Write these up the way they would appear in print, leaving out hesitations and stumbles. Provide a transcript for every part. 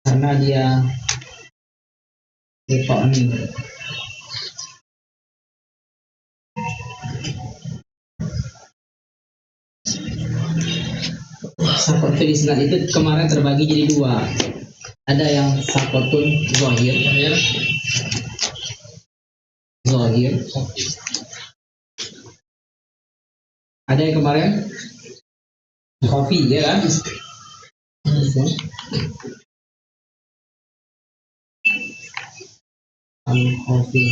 karena dia lupa nih. Sakot fil isnad itu kemarin terbagi jadi dua. Ada yang sakotun zahir. Ada yang kemarin kopi, ya kan? Kopi.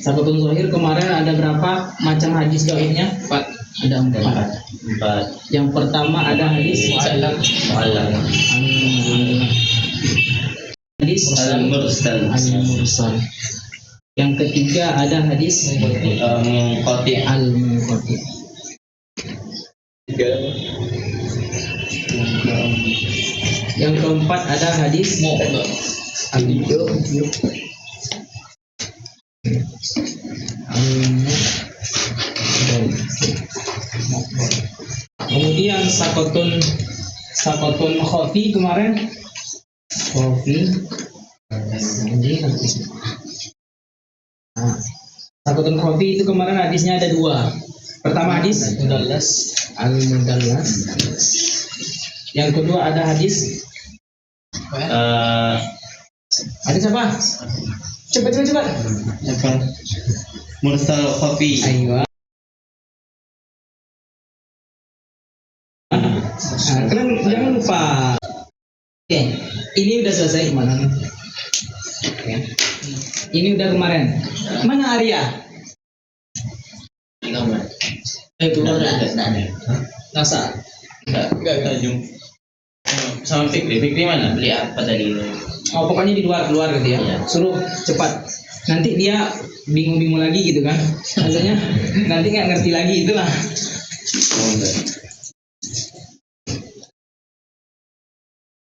Sakotun zahir kemarin ada berapa macam hadis zahirnya? 4. Ada 4. Yang pertama ada hadis mu'allaq. Hadis al-mursal. Yang ketiga ada hadis munqati. Yang keempat ada hadis kemudian sakotun khafi kemarin sakotun khafi itu kemarin hadisnya ada 2. Pertama hadis al-mudallas. Yang kedua ada hadis hadis apa? Cepat. Mursal khafi. Ayo. Kalian jangan lupa. Oke, ini udah selesai kemarin. Ini udah kemarin. Mana Arya? Itu ada. Nasa. Enggak tajam. Sama Fikri mana? Beli apa tadi? Oh, pokoknya di luar gitu ya. Iya. Suruh cepat. Nanti dia bingung lagi gitu kan. Maksudnya nanti nggak ngerti lagi itulah.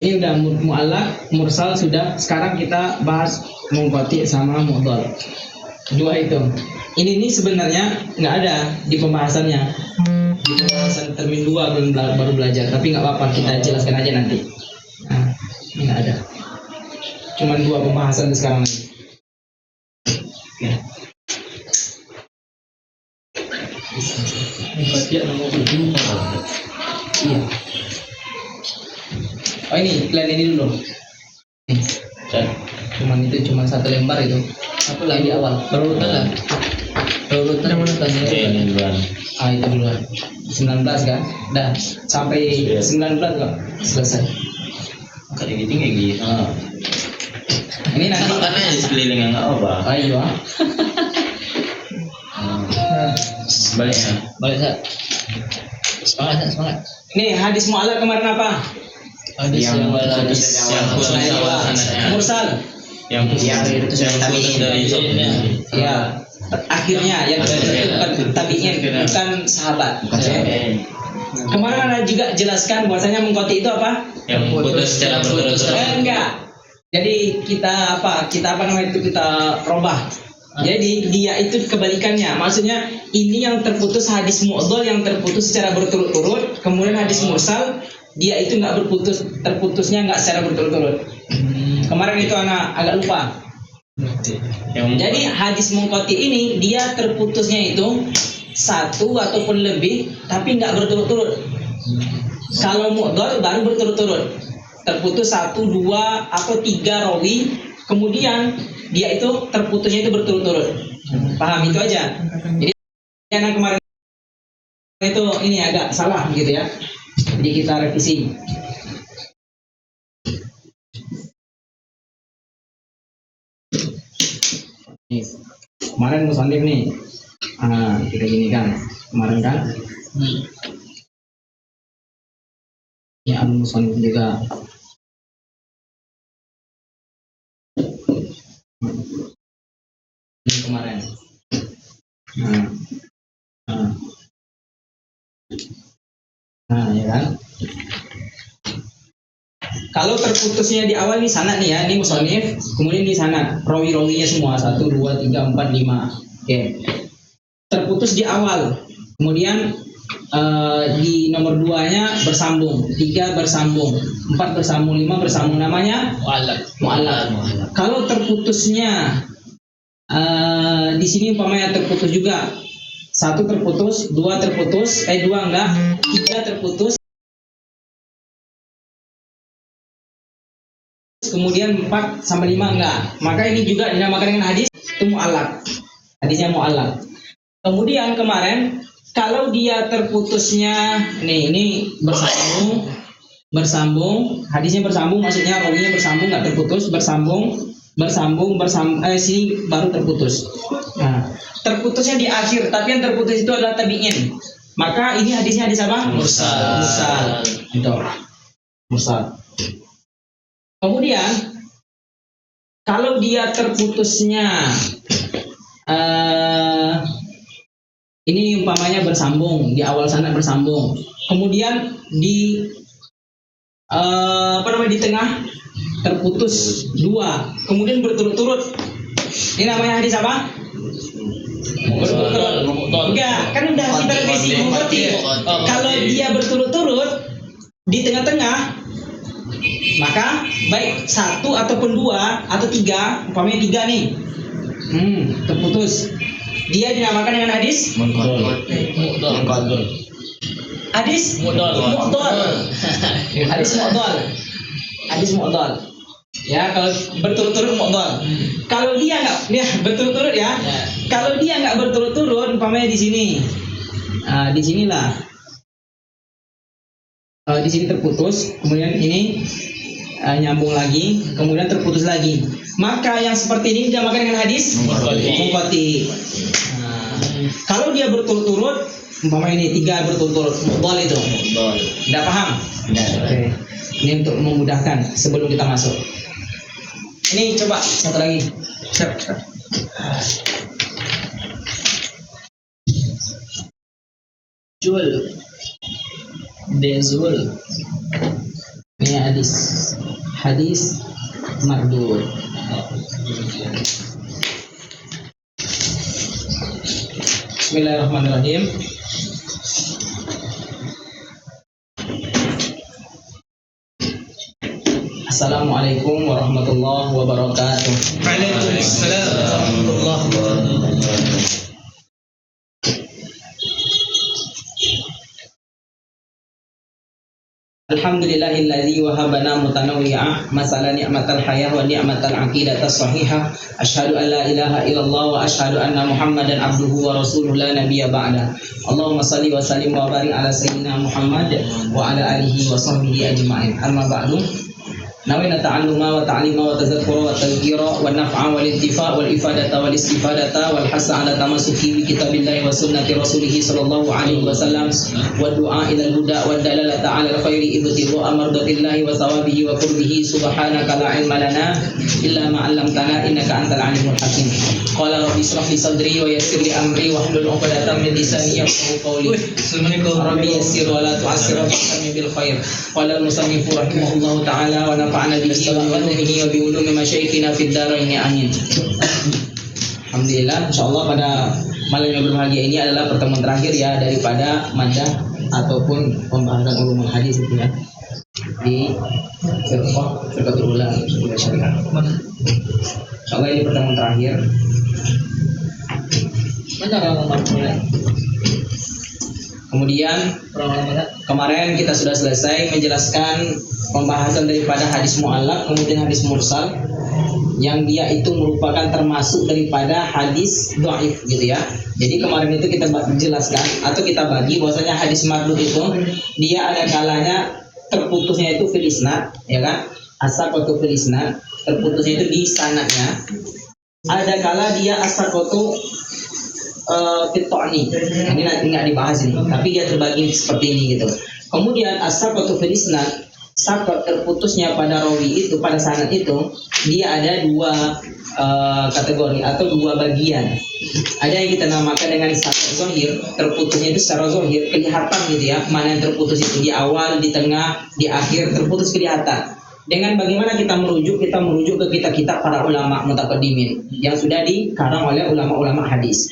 Ini udah mu'allaq, mursal sudah. Sekarang kita bahas munqati sama mu'dhal. 2 itu. Ini sebenarnya nggak ada di pembahasannya. Di pembahasan termin 2 baru belajar. Tapi nggak apa-apa, kita jelaskan aja nanti. Nah, ini nggak ada. Cuman 2 pembahasan sekarang lagi. Iya. Oh ini, plan ini dulu. Cuman 1 lembar itu. Apa lagi di awal? Berurutan lah. Berurutan yang mana tadi? Itu duluan. 19 kan? Dah sampai 19 kok selesai. Kadang tinggi gitu. Ini nanti karena di sekeliling yang nggak apa. Ayo. Balik Sat. Semangat. Ini hadis mu'allaq kemarin apa? Hadis yang putus mursal. Yang putus dari Ya. Akhirnya yang bukan tabi'in, bukan sahabat. Kemarin ada juga jelaskan bahwasanya mengkoti itu apa? Yang putus secara berturut-turut. Enggak. Jadi kita robah. Jadi dia itu kebalikannya. Maksudnya ini yang terputus hadis mu'dhal yang terputus secara berturut-turut, kemudian hadis mursal dia itu nggak berputus, terputusnya nggak secara berturut-turut. Kemarin itu anak agak lupa. Jadi hadis munqati ini dia terputusnya itu 1 ataupun lebih, tapi nggak berturut-turut. Kalau mu'dhal baru berturut-turut, terputus 1, 2 atau 3 rawi, kemudian dia itu terputusnya itu berturut-turut. Paham itu aja. Jadi anak kemarin itu ini agak salah gitu ya. Jadi kita revisi. Kemarin musannif nih. Kita gini kan. Kemarin kan. Ya musannif juga. Ini kemarin. Ya kan? Kalau terputusnya di awal nih sanad nih ya, ini musannif, kemudian di sanad rawi-rawinya semua 1, 2, 3, 4, 5. Oke. Terputus di awal. Kemudian di nomor 2-nya bersambung, 3 bersambung, 4 bersambung, 5 bersambung, namanya mu'allaq. Kalau terputusnya di sini umpamanya terputus juga, 1 terputus, 2 terputus, 2 enggak, 3 terputus, kemudian 4 sampai 5 enggak, maka ini juga dinamakan dengan hadis itu mu'allaq. Hadisnya mu'allaq. Kemudian kemarin kalau dia terputusnya ini bersambung, hadisnya bersambung, maksudnya rawinya bersambung, nggak terputus, bersambung, sini baru terputus. Nah, terputusnya di akhir, tapi yang terputus itu adalah tabi'in. Maka ini hadisnya hadis apa? Mursal. Itu. Mursal. Kemudian kalau dia terputusnya ini umpamanya bersambung, di awal sanad bersambung, kemudian di di tengah terputus 2, kemudian berturut-turut. Ini namanya hadis apa? Berturut-turut. Enggak, kan udah kita revisi muqaddih. Kalau dia berturut-turut di tengah-tengah, maka baik 1 ataupun 2 atau 3, umpamanya 3 nih. Terputus. Dia dinamakan dengan hadis hadis mu'dhal. Ya, kalau berturut-turut mu'dhal. Kalau dia nggak berturut-turut ya. Kalau dia nggak berturut-turut, umpamanya di sini. Di sinilah. Di sini terputus, kemudian ini nyambung lagi, kemudian terputus lagi. Maka yang seperti ini dinamakan dengan hadis munqati. Kalau dia berturut-turut, umpama ini 3 berturut-turut, mu'dhal itu. Tidak paham? Oke. Ini untuk memudahkan sebelum kita masuk. Ini coba satu lagi. Siap. Bezul. Ini hadis mardud. Bismillahirrahmanirrahim. Assalamualaikum warahmatullahi wabarakatuh. Waalaikumsalam warahmatullahi wabarakatuh. Alhamdulillahilladzi wahabana mutanawwi'a masala ni'matal hayah wa ni'matal aqidatas sahihah. Asyhadu an la ilaha illallah wa asyhadu anna Muhammadan abduhu wa rasuluhu la nabiyya ba'da. Allahumma shalli wa sallim wa barik ala sayyidina Muhammad wa ala alihi wa sahbihi ajma'in. Amma ba'du. Nawina ta'alluma wa ta'lima wa tadhakkura wa tadhkira wa naf'a wal intifa' wal ifadata wal istifadata wal hasa ala tamassuki bi kitabillahi wa sunnati rasulih sallallahu alaihi wasallam wa du'a ila al-huda wa dalalata ala al-khairi ibtigha amradatillahi wa thawabihi wa qurbihi subhanaka la ilma lana illa ma 'allamtana innaka antal alimul hakim. Qala rabbi ishrah li sadri wa yassir li amri wa hlul 'uqdatam min lisani yafqahu qawli. Assalamualaikum. Rabbi yassir wa la tu'assir wa qami bil khair. Qala al-musannif rahimahullahu ta'ala wa nafa'ana bihi wa ilmihi wa bi ulumi masyayikhina fid dharain amin. Alhamdulillah, insyaallah pada malam yang berbahagia ini adalah pertemuan terakhir ya daripada madah ataupun pembahasan ulumul hadis itu ya di Firqatul Ula Syariah. Insyaallah ini pertemuan terakhir. Mana orang Kemudian kemarin kita sudah selesai menjelaskan pembahasan daripada hadis mu'allaq, kemudian hadis mursal, yang dia itu merupakan termasuk daripada hadis dhaif gitu ya. Jadi kemarin itu kita jelaskan atau kita bagi bahwasanya hadis mardud itu dia ada kalanya terputusnya itu fil isnad, ya kan? As-saqatu fil isnad, terputusnya itu di sanadnya. Ada kala dia as-saqatu fit'ani. Ini nanti nggak dibahas ini, tapi dia terbagi seperti ini gitu. Kemudian as-saqatu fil isnad, saqat terputusnya pada rawi itu, pada sanad itu, dia ada 2 kategori atau 2 bagian. Ada yang kita namakan dengan saqat zahir, terputusnya itu secara zahir, kelihatan gitu ya, mana yang terputus itu di awal, di tengah, di akhir, terputus kelihatan. Dengan bagaimana kita merujuk ke kitab-kitab para ulama mutaqaddimin yang sudah dikarang oleh ulama-ulama hadis.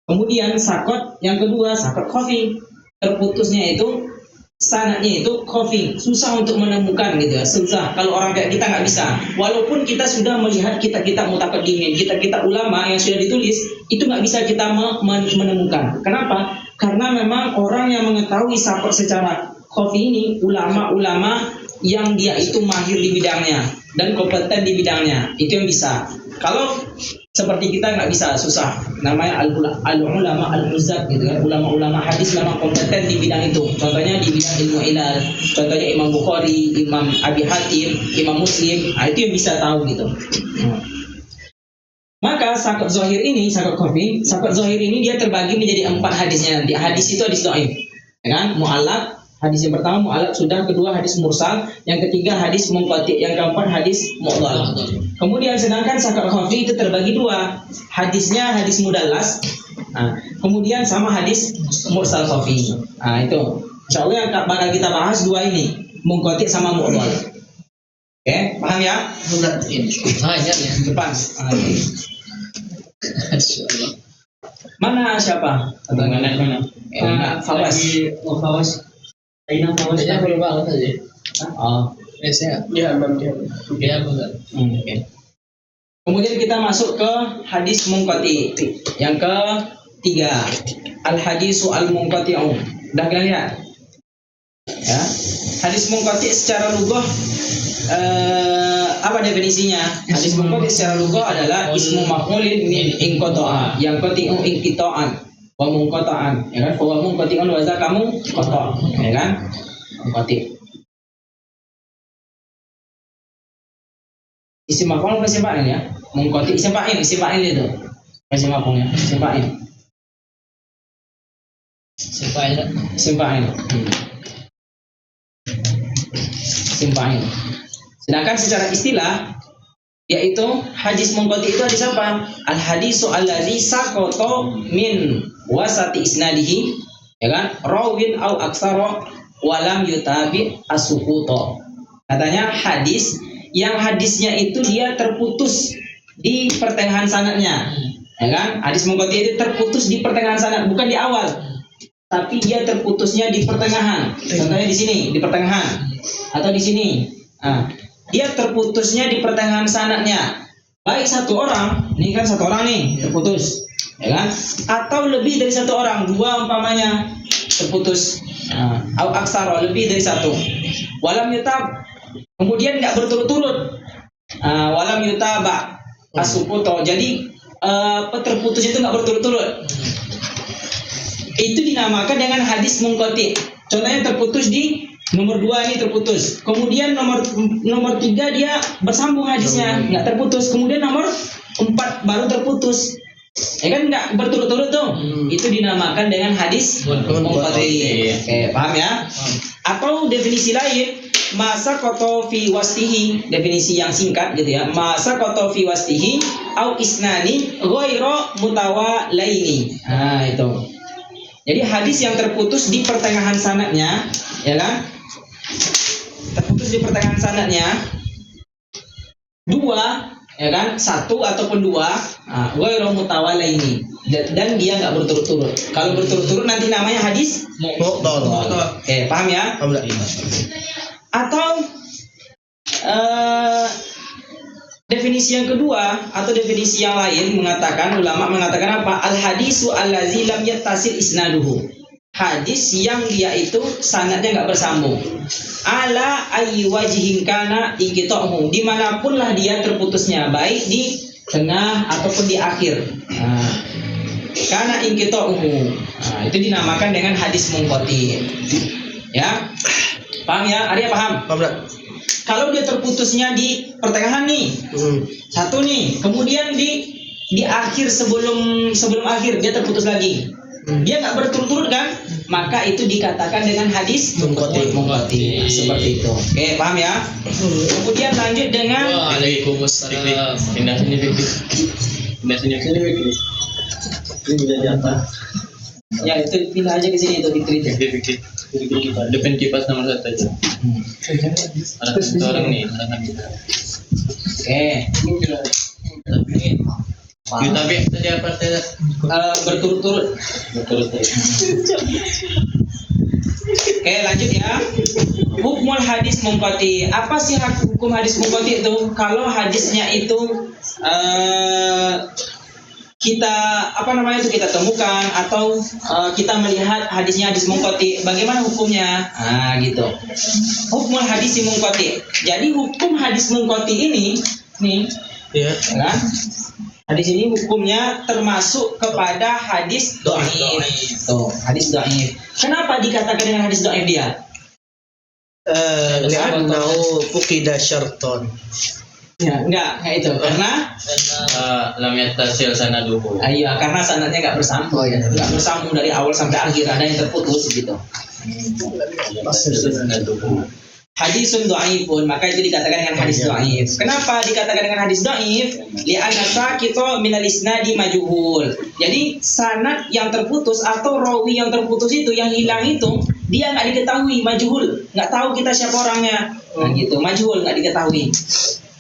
Kemudian sakot yang kedua, sakot khafi. terputusnya itu sanadnya itu coughing, susah untuk menemukan gitu ya, susah. Kalau orang kayak kita nggak bisa. Walaupun kita sudah melihat kita mutakaddimin, kita ulama yang sudah ditulis, itu nggak bisa kita menemukan. Kenapa? Karena memang orang yang mengetahui sapor secara coughing ini ulama-ulama yang dia itu mahir di bidangnya dan kompeten di bidangnya, itu yang bisa. Kalau seperti kita nggak bisa, susah. Namanya al-ulama al-muzab gitu kan, ulama-ulama hadis memang kompeten di bidang itu. Contohnya di bidang ilmu ilal, contohnya Imam Bukhari, Imam Abi Hatim, Imam Muslim, itu yang bisa tahu gitu. Maka sakot zahir ini, sakot zahir ini dia terbagi menjadi 4 hadisnya nanti. Hadis itu hadis dhaif, ya kan? Mu'allaq. Hadis yang pertama mu'allaq sudah, kedua hadis mursal, yang ketiga hadis munqati, yang keempat hadis mu'dhal. Kemudian sedangkan sakot khafi itu terbagi 2. Hadisnya hadis mudallas. Kemudian sama hadis mursal khafi. Itu. Insyaallah yang bakal kita bahas 2 ini, munqati sama mu'dhal. Oke, paham ya? Iya ya. Depan. Mana siapa? Mana? Fawas. Fawas. Aina Fawas. Saya belum banget aja. Oh. Saya dia Bang dia. Dia benar. Oke. Kemudian kita masuk ke hadis munqati. Yang ketiga, al hadisu al munqati'u. Udah kalian lihat? Ya. Hadis munqati secara lughah apa definisinya? Hadis munqati secara lughah adalah ismu maf'ulin min inqata'a, yang qati'u inqita'an wa munqata'an, ya kan? Wa munqati'un wa zakamu qata', ya kan? Munqati. Isim maf'ul apa isim fa'il ya? Munqati isim fa'il itu. Isim maf'ul ya, isim fa'il. Isim fa'il. Sedangkan secara istilah yaitu hadis munqati itu hadis apa? Al hadisu allazi saqata min wasati isnadihi, ya kan? Rawin au aksara wa lam yutabi as-suquta. Katanya hadis yang hadisnya itu dia terputus di pertengahan sanadnya, ya kan? Hadis munqati itu terputus di pertengahan sanad, bukan di awal, tapi dia terputusnya di pertengahan. Contohnya di sini, di pertengahan, atau di sini. Dia terputusnya di pertengahan sanadnya. Baik satu orang, ini kan satu orang nih terputus, ya kan? Atau lebih dari satu orang, 2 umpamanya terputus. Au aksara, lebih dari 1. Walam yutab, kemudian nggak berturut-turut. Walam yutaba asukuto. Jadi terputus itu nggak berturut-turut. Itu dinamakan dengan hadis munqati. Contohnya terputus di nomor 2 ini terputus. Kemudian nomor 3 dia bersambung hadisnya, nggak terputus. Kemudian nomor 4 baru terputus. Ya kan nggak berturut-turut tuh. Itu dinamakan dengan hadis munqati. Oke, paham ya? Atau definisi lain, masa koto fi wastihi, definisi yang singkat gitu ya. Masa koto fi wastihi au isnani ghairu mutawalaini. Itu. Jadi hadis yang terputus di pertengahan sanadnya, ya kan? Terputus di pertengahan sanadnya 2, ya kan? 1 ataupun 2, ghairu mutawalaini, dan dia nggak berturut-turut. Kalau berturut-turut nanti namanya hadis mu'dhal. Oke, paham ya? Atau definisi yang kedua atau definisi yang lain mengatakan, ulama mengatakan apa? Al hadisu allazi lam yattasil isnaduhu. Hadis yang dia itu sanadnya nggak bersambung. Ala ayyi wajhin kana inqita'uhu, dimanapun lah dia terputusnya, baik di tengah ataupun di akhir. Kana inqita'uhu. Itu dinamakan dengan hadis munqati. Ya. Paham ya? Arya paham? Paham. Kalau dia terputusnya di pertengahan nih, 1 nih, kemudian di akhir sebelum akhir dia terputus lagi, dia nggak berturut-turut kan, maka itu dikatakan dengan hadis munqati. Seperti itu. Oke, paham ya? Kemudian lanjut dengan Waalaikumsalam. Pindah sini Fikri. Ini bisa jatah. ya itu pindah aja ke sini itu di tweet. Fikri. Depan kipas nomor 1 aja. Ada satu orang nih, ada kita. Oke. Tapi tadi apa tadi? Berturut-turut. Betul. Oke, lanjut ya. Hukmul hadis munqati. Apa sih hukum hadis munqati itu? Kalau hadisnya itu kita kita temukan atau kita melihat hadisnya hadis munqati, bagaimana hukumnya? Gitu. Hukmul hadis munqati. Jadi hukum hadis munqati ini nih, ya kan? Hadis ini hukumnya termasuk kepada hadis dhaif. Tuh, hadis dhaif. Kenapa dikatakan dengan hadis dhaif dia? Li'annahu fuqida syarton. Ya, enggak itu. Karena lam yattasil sanaduhu. iya, karena sanadnya enggak bersambung. Enggak bersambung dari awal sampai akhir, ada yang terputus gitu. Sanaduhu. Hadisun dhaifun, maka itu dikatakan dengan hadis dhaif. Kenapa dikatakan dengan hadis dhaif? Li'anna saqita minal isnadi majhul. Jadi sanad yang terputus atau rawi yang terputus itu, yang hilang itu, dia nggak diketahui, majhul, nggak tahu kita siapa orangnya. Nah gitu, majhul, nggak diketahui.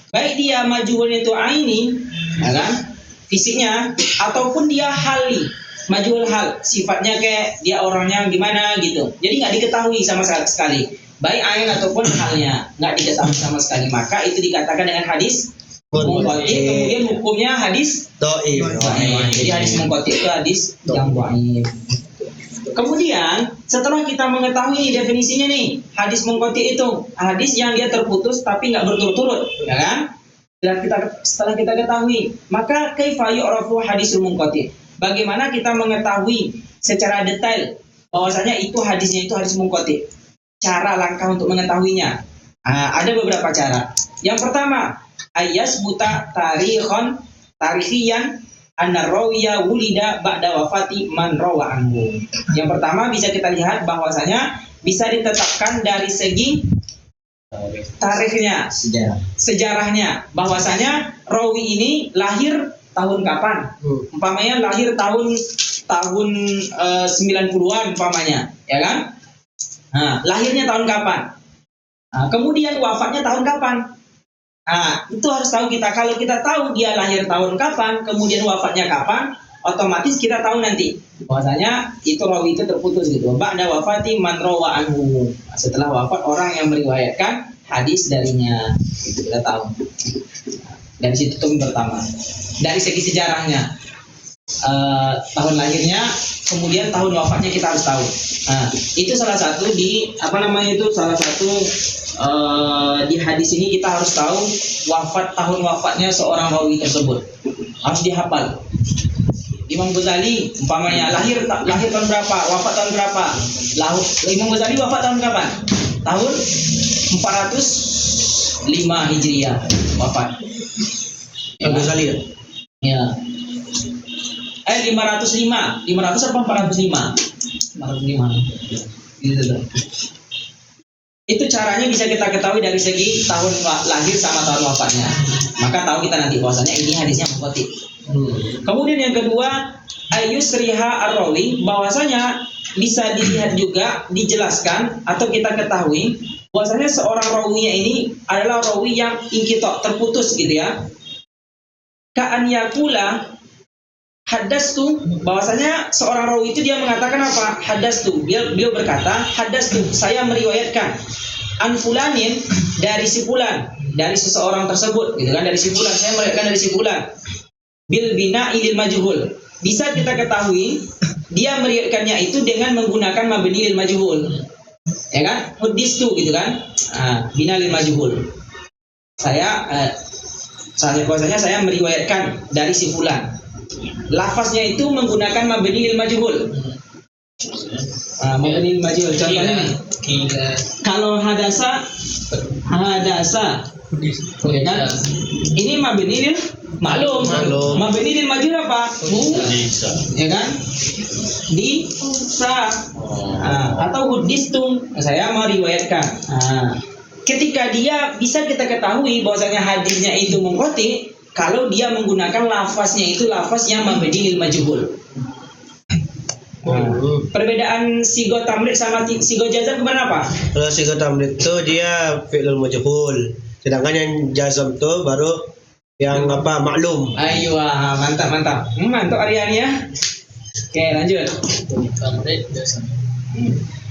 Baik dia majhulnya itu aini, ya kan, fisiknya, ataupun dia hali, majhul hal, sifatnya kayak dia orangnya gimana gitu. Jadi nggak diketahui sama sekali. Baik ain ataupun halnya nggak diketahui sama sekali, maka itu dikatakan dengan hadis munqati. Kemudian hukumnya hadis Dhaif. Jadi hadis munqati itu hadis yang dhaif. Kemudian setelah kita mengetahui definisinya nih, hadis munqati itu hadis yang dia terputus tapi nggak berturut-turut, ya kan? Setelah kita ketahui, maka kaifa yu'rafu hadisul munqati? Bagaimana kita mengetahui secara detail bahwasanya itu hadisnya itu hadis munqati? Cara langkah untuk mengetahuinya. Ada beberapa cara. Yang pertama, ayas buta tarihiyan anna rawiya wulida ba'da wafati man rawa anhu. Yang pertama bisa kita lihat bahwasanya bisa ditetapkan dari segi tarikhnya, sejarahnya, bahwasanya rawi ini lahir tahun kapan? Umpamanya lahir tahun 90-an umpamanya, ya kan? Lahirnya tahun kapan? Kemudian wafatnya tahun kapan? Itu harus tahu kita. Kalau kita tahu dia lahir tahun kapan, kemudian wafatnya kapan, otomatis kita tahu nanti bahwasanya itu rawi itu terputus gitu. Ba'da wafati man rawa anhu. Setelah wafat orang yang meriwayatkan hadis darinya, itu kita tahu. Dari situ itu pertama. Dari segi sejarahnya, tahun lahirnya, kemudian tahun wafatnya kita harus tahu. Itu salah satu di di hadis ini kita harus tahu tahun wafatnya seorang rawi tersebut, harus dihafal. Imam Ghazali umpamanya lahir tahun berapa, wafat tahun berapa? Imam Ghazali wafat tahun kapan? Tahun 405 Hijriah wafat. Imam Ghazali ya? Ya. 505 apa 405? 405. Gitu loh. Itu caranya bisa kita ketahui dari segi tahun lahir sama tahun wafatnya. Maka tahu kita nanti bahwasanya ini hadisnya munqati. Kemudian yang kedua, ayusriha ar-rawi, bahwasanya bisa dilihat juga, dijelaskan atau kita ketahui bahwasanya seorang rawinya ini adalah rawi yang inqita, terputus gitu ya. Ka'an yakula hadastu, bahwasanya seorang rawi itu dia mengatakan apa? Hadastu, beliau berkata, hadastu, saya meriwayatkan an fulanin, dari si fulan, dari seseorang tersebut gitu kan, dari si fulan, saya meriwayatkan dari si fulan, bil bina'i lil majhul. Bisa kita ketahui dia meriwayatkannya itu dengan menggunakan mabni lil majhul, ya kan? Hadistu gitu kan, bina lil majhul. Bahwasanya saya meriwayatkan dari si fulan. Lafaznya itu menggunakan mabni lil majhul. Mabni lil majhul. Contohnya kalau hadasa, ya kan? Ini mabni lil maklum. Mabni lil majhul apa? Ya kan? Atau hudistum, saya meriwayatkan. Ketika dia bisa kita ketahui bahwasanya hadisnya itu munqati kalau dia menggunakan lafaznya itu lafaz yang mabni lil majhul. Perbedaan sigo tamrid sama sigo jazam kemana apa? Kalau sigo tamrid itu dia fi'lul majhul, sedangkan yang jazam itu baru yang apa, maklum. Ayo, mantap Aryani ya. Oke, lanjut.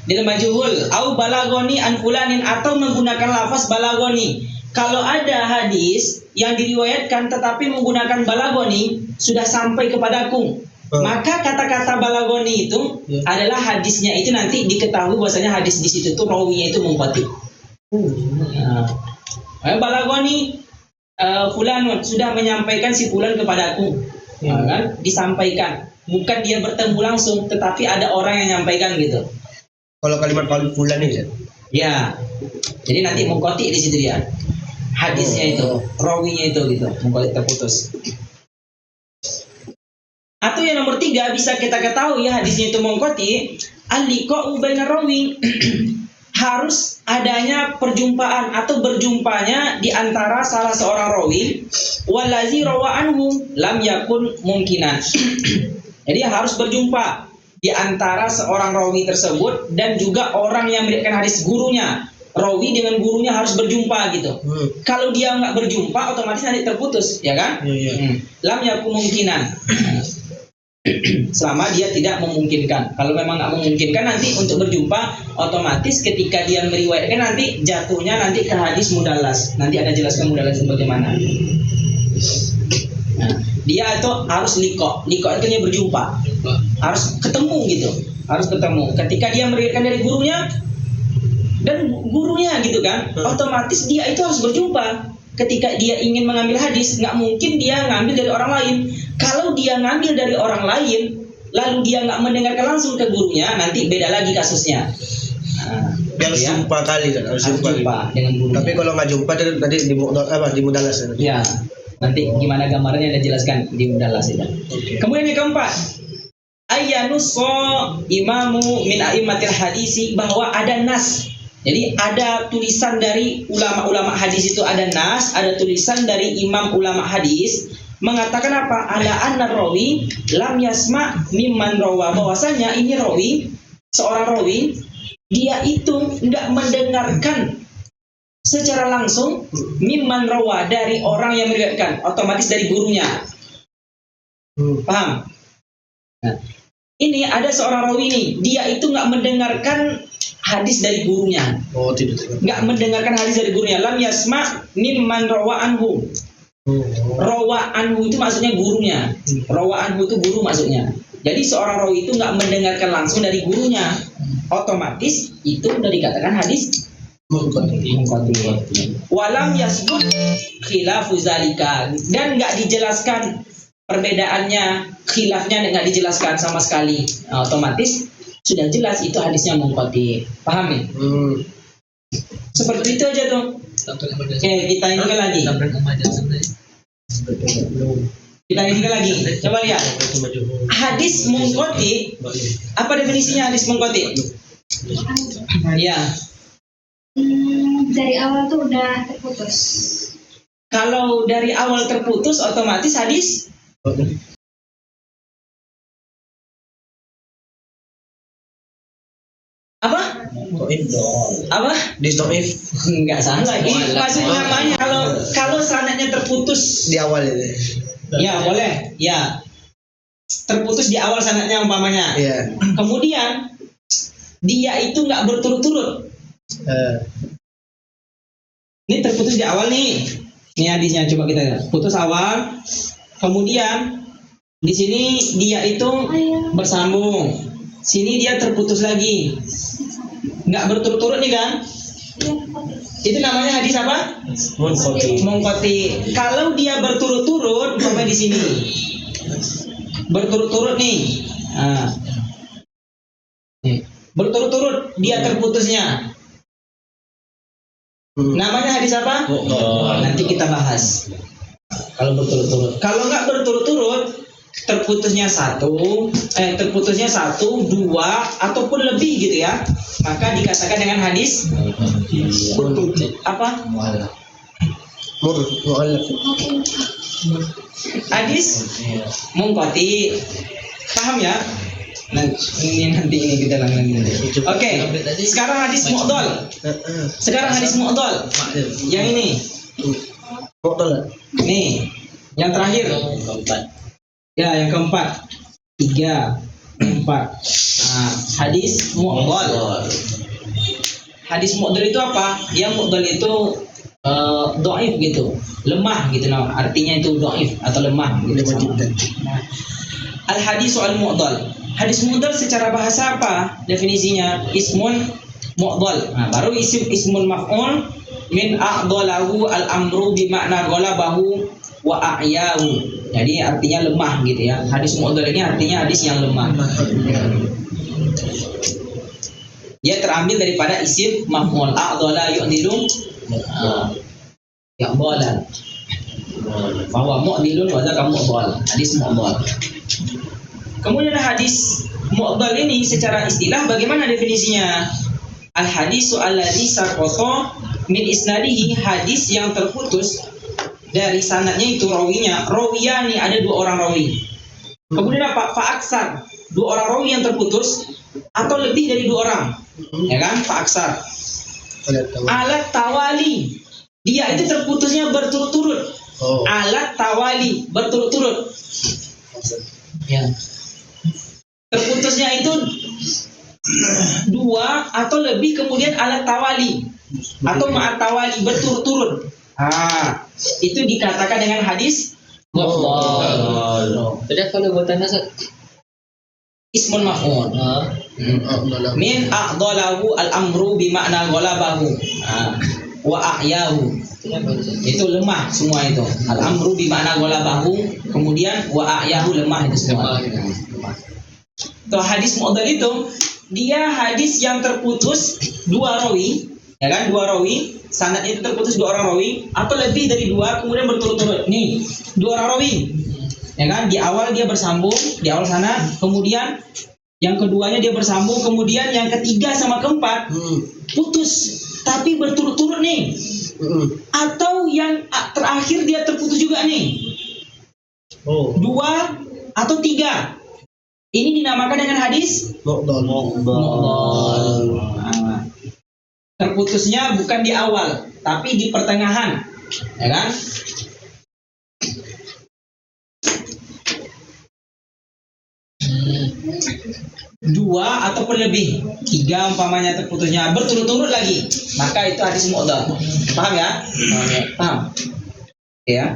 Dia majhul au balagoni an fulanin atau menggunakan lafaz balagoni. Kalau ada hadis yang diriwayatkan tetapi menggunakan balagoni sudah sampai kepadaku, maka kata-kata balagoni itu adalah hadisnya itu nanti diketahui bahwasanya hadis di situ tuh rawinya itu munqati. Balagoni fulanun sudah menyampaikan si fulan kepadaku, kan? Disampaikan, bukan dia bertemu langsung, tetapi ada orang yang menyampaikan gitu. Kalau kalimat fulan ini Ya, jadi nanti munqati di situ dia. Hadisnya itu, rawinya itu gitu, munqati terputus. Atau yang nomor 3 bisa kita ketahui hadisnya itu munqati, al-liqa'u bainar rawi. Harus adanya perjumpaan atau berjumpanya di antara salah seorang rawi walazi rawa anhu lam yakun mungkinan. Jadi harus berjumpa di antara seorang rawi tersebut dan juga orang yang meriwayatkan hadis gurunya. Rawi dengan gurunya harus berjumpa gitu. Kalau dia nggak berjumpa otomatis nanti terputus, ya kan? Lam yakun mungkinan. Selama dia tidak memungkinkan. Kalau memang nggak memungkinkan nanti untuk berjumpa, otomatis ketika dia meriwayatkan nanti jatuhnya nanti ke hadis mudallas. Nanti ada jelaskan mudallas itu bagaimana. Nah, dia itu harus liqa. Liqa artinya berjumpa. Harus ketemu gitu. Harus ketemu. Ketika dia meriwayatkan dari gurunya dan gurunya gitu kan, otomatis dia itu harus berjumpa. Ketika dia ingin mengambil hadis, nggak mungkin dia ngambil dari orang lain. Kalau dia ngambil dari orang lain, lalu dia nggak mendengarkan langsung ke gurunya, nanti beda lagi kasusnya. Dia harus jumpa kali kan, harus jumpa dengan gurunya. Tapi kalau nggak jumpa tadi di mudallas. Ya, nanti gimana gambarnya ada jelaskan di mudallas itu. Kemudian yang keempat, ayyanusso imamu min a'immatil hadisi, bahwa ada nas. Jadi ada tulisan dari ulama-ulama hadis itu, ada nas, ada tulisan dari imam ulama hadis mengatakan apa? Ala anna rawi lam yasma mimman rawa, bahwasanya ini rawi, seorang rawi, dia itu enggak mendengarkan secara langsung mimman rawa, dari orang yang meriwayatkan, otomatis dari gurunya. Paham? Nah, ini ada seorang rawi ini, dia itu enggak mendengarkan hadis dari gurunya. Oh, tidak. Nggak mendengarkan hadis dari gurunya. Lam yasma mimman rawa anhu. Rawa anhu itu maksudnya gurunya. Rawa anhu itu guru maksudnya. Jadi seorang rawi itu nggak mendengarkan langsung dari gurunya. Otomatis itu udah dikatakan hadis munqati. Walam yasbut khilafu zalika, dan nggak dijelaskan perbedaannya, khilafnya nggak dijelaskan sama sekali. Nah, otomatis sudah jelas itu hadisnya munqati. Paham ya? Seperti itu aja tuh. Oke, kita ini lagi. Kita ini lagi. Coba lihat. Hadis munqati. Apa definisinya hadis munqati? Ya. Dari awal tuh udah terputus. Kalau dari awal terputus, otomatis hadis apa? Apa? Distoif Enggak salah lagi. Maksudnya namanya kalau sanadnya terputus di awal ini. ya boleh, ya. Terputus di awal sanadnya umpamanya. Iya. Kemudian dia itu nggak berturut-turut. Ini terputus di awal nih. Ini hadisnya, coba kita lihat. Putus awal. Kemudian di sini dia itu bersambung. Sini dia terputus lagi. Nggak berturut-turut nih kan? Itu namanya hadis apa? Munqati. Kalau dia berturut-turut, umpamanya di sini. Berturut-turut nih. Nah. Nih. Berturut-turut dia terputusnya. Namanya hadis apa? Nanti kita bahas. Kalau berturut-turut. Kalau nggak berturut-turut, terputusnya satu, dua, ataupun lebih gitu ya, maka dikatakan dengan hadis apa? Hadis munqati. Paham ya? Nanti ini kita lanjutkan. Oke. Sekarang hadis mu'dhal. Yang ini. Nih, yang terakhir. Ya, yang keempat. 3, Empat. Nah, hadis mu'dhal. Hadis mu'dhal itu apa? Yang mu'dhal itu dhaif gitu, lemah gitu. Nah, artinya itu dhaif atau lemah gitu. Nah, al hadis al mu'dhal. Hadis mu'dhal secara bahasa apa definisinya? Ismun mu'dhal. Nah, baru ismun maf'ul min a'dalahu al amru bi makna ghalabahu wa a'yahu. Jadi artinya lemah gitu ya. Hadis mu'dhal ini artinya hadis yang lemah. Dia terambil daripada isim maf'ul a'dala yu'dilu ya'dalan. Bahwa mu'dilun wa zaka mu'dhal. Hadis mu'dhal. Kemudian hadis mu'dhal ini secara istilah bagaimana definisinya? Al hadisu alladzi saqata min isnadihi, hadis yang terputus dari sanadnya itu rawinya. Rawiyani, ada dua orang rawi. Kemudian apa? Fa'aksar, dua orang rawi yang terputus atau lebih dari dua orang. Ya kan? Fa'aksar. Alat tawali, dia itu terputusnya berturut-turut. Alat tawali, berturut-turut. Ya. Terputusnya itu dua atau lebih, kemudian alat tawali atau ma'at tawali, berturut-turut. Itu dikatakan dengan hadis mu'dhal. Jadi kalau buatan nasab Ismun maf'ul. Min a'dalahu al-amru bi makna ghalabahu wa a'yahu. Itu lemah semua itu. Al-amru bi makna ghalabahu, kemudian wa a'yahu, lemah itu semua. Tuh hadis mu'dhal itu dia hadis yang terputus dua rawi, ya kan? Dua rawi, sanad itu terputus dua orang rawi atau lebih dari dua, kemudian berturut-turut. Nih, dua orang rawi. Ya kan? Di awal dia bersambung, di awal sanad, kemudian yang keduanya dia bersambung, kemudian yang ketiga sama keempat putus, tapi berturut-turut nih. Atau yang terakhir dia terputus juga nih. Dua atau tiga. Ini dinamakan dengan hadis mu'dhal. Terputusnya bukan di awal, tapi di pertengahan, ya kan? Dua ataupun lebih, tiga umpamanya terputusnya berturut-turut lagi, maka itu hadis mu'dhal. Paham ya? Paham. Ya.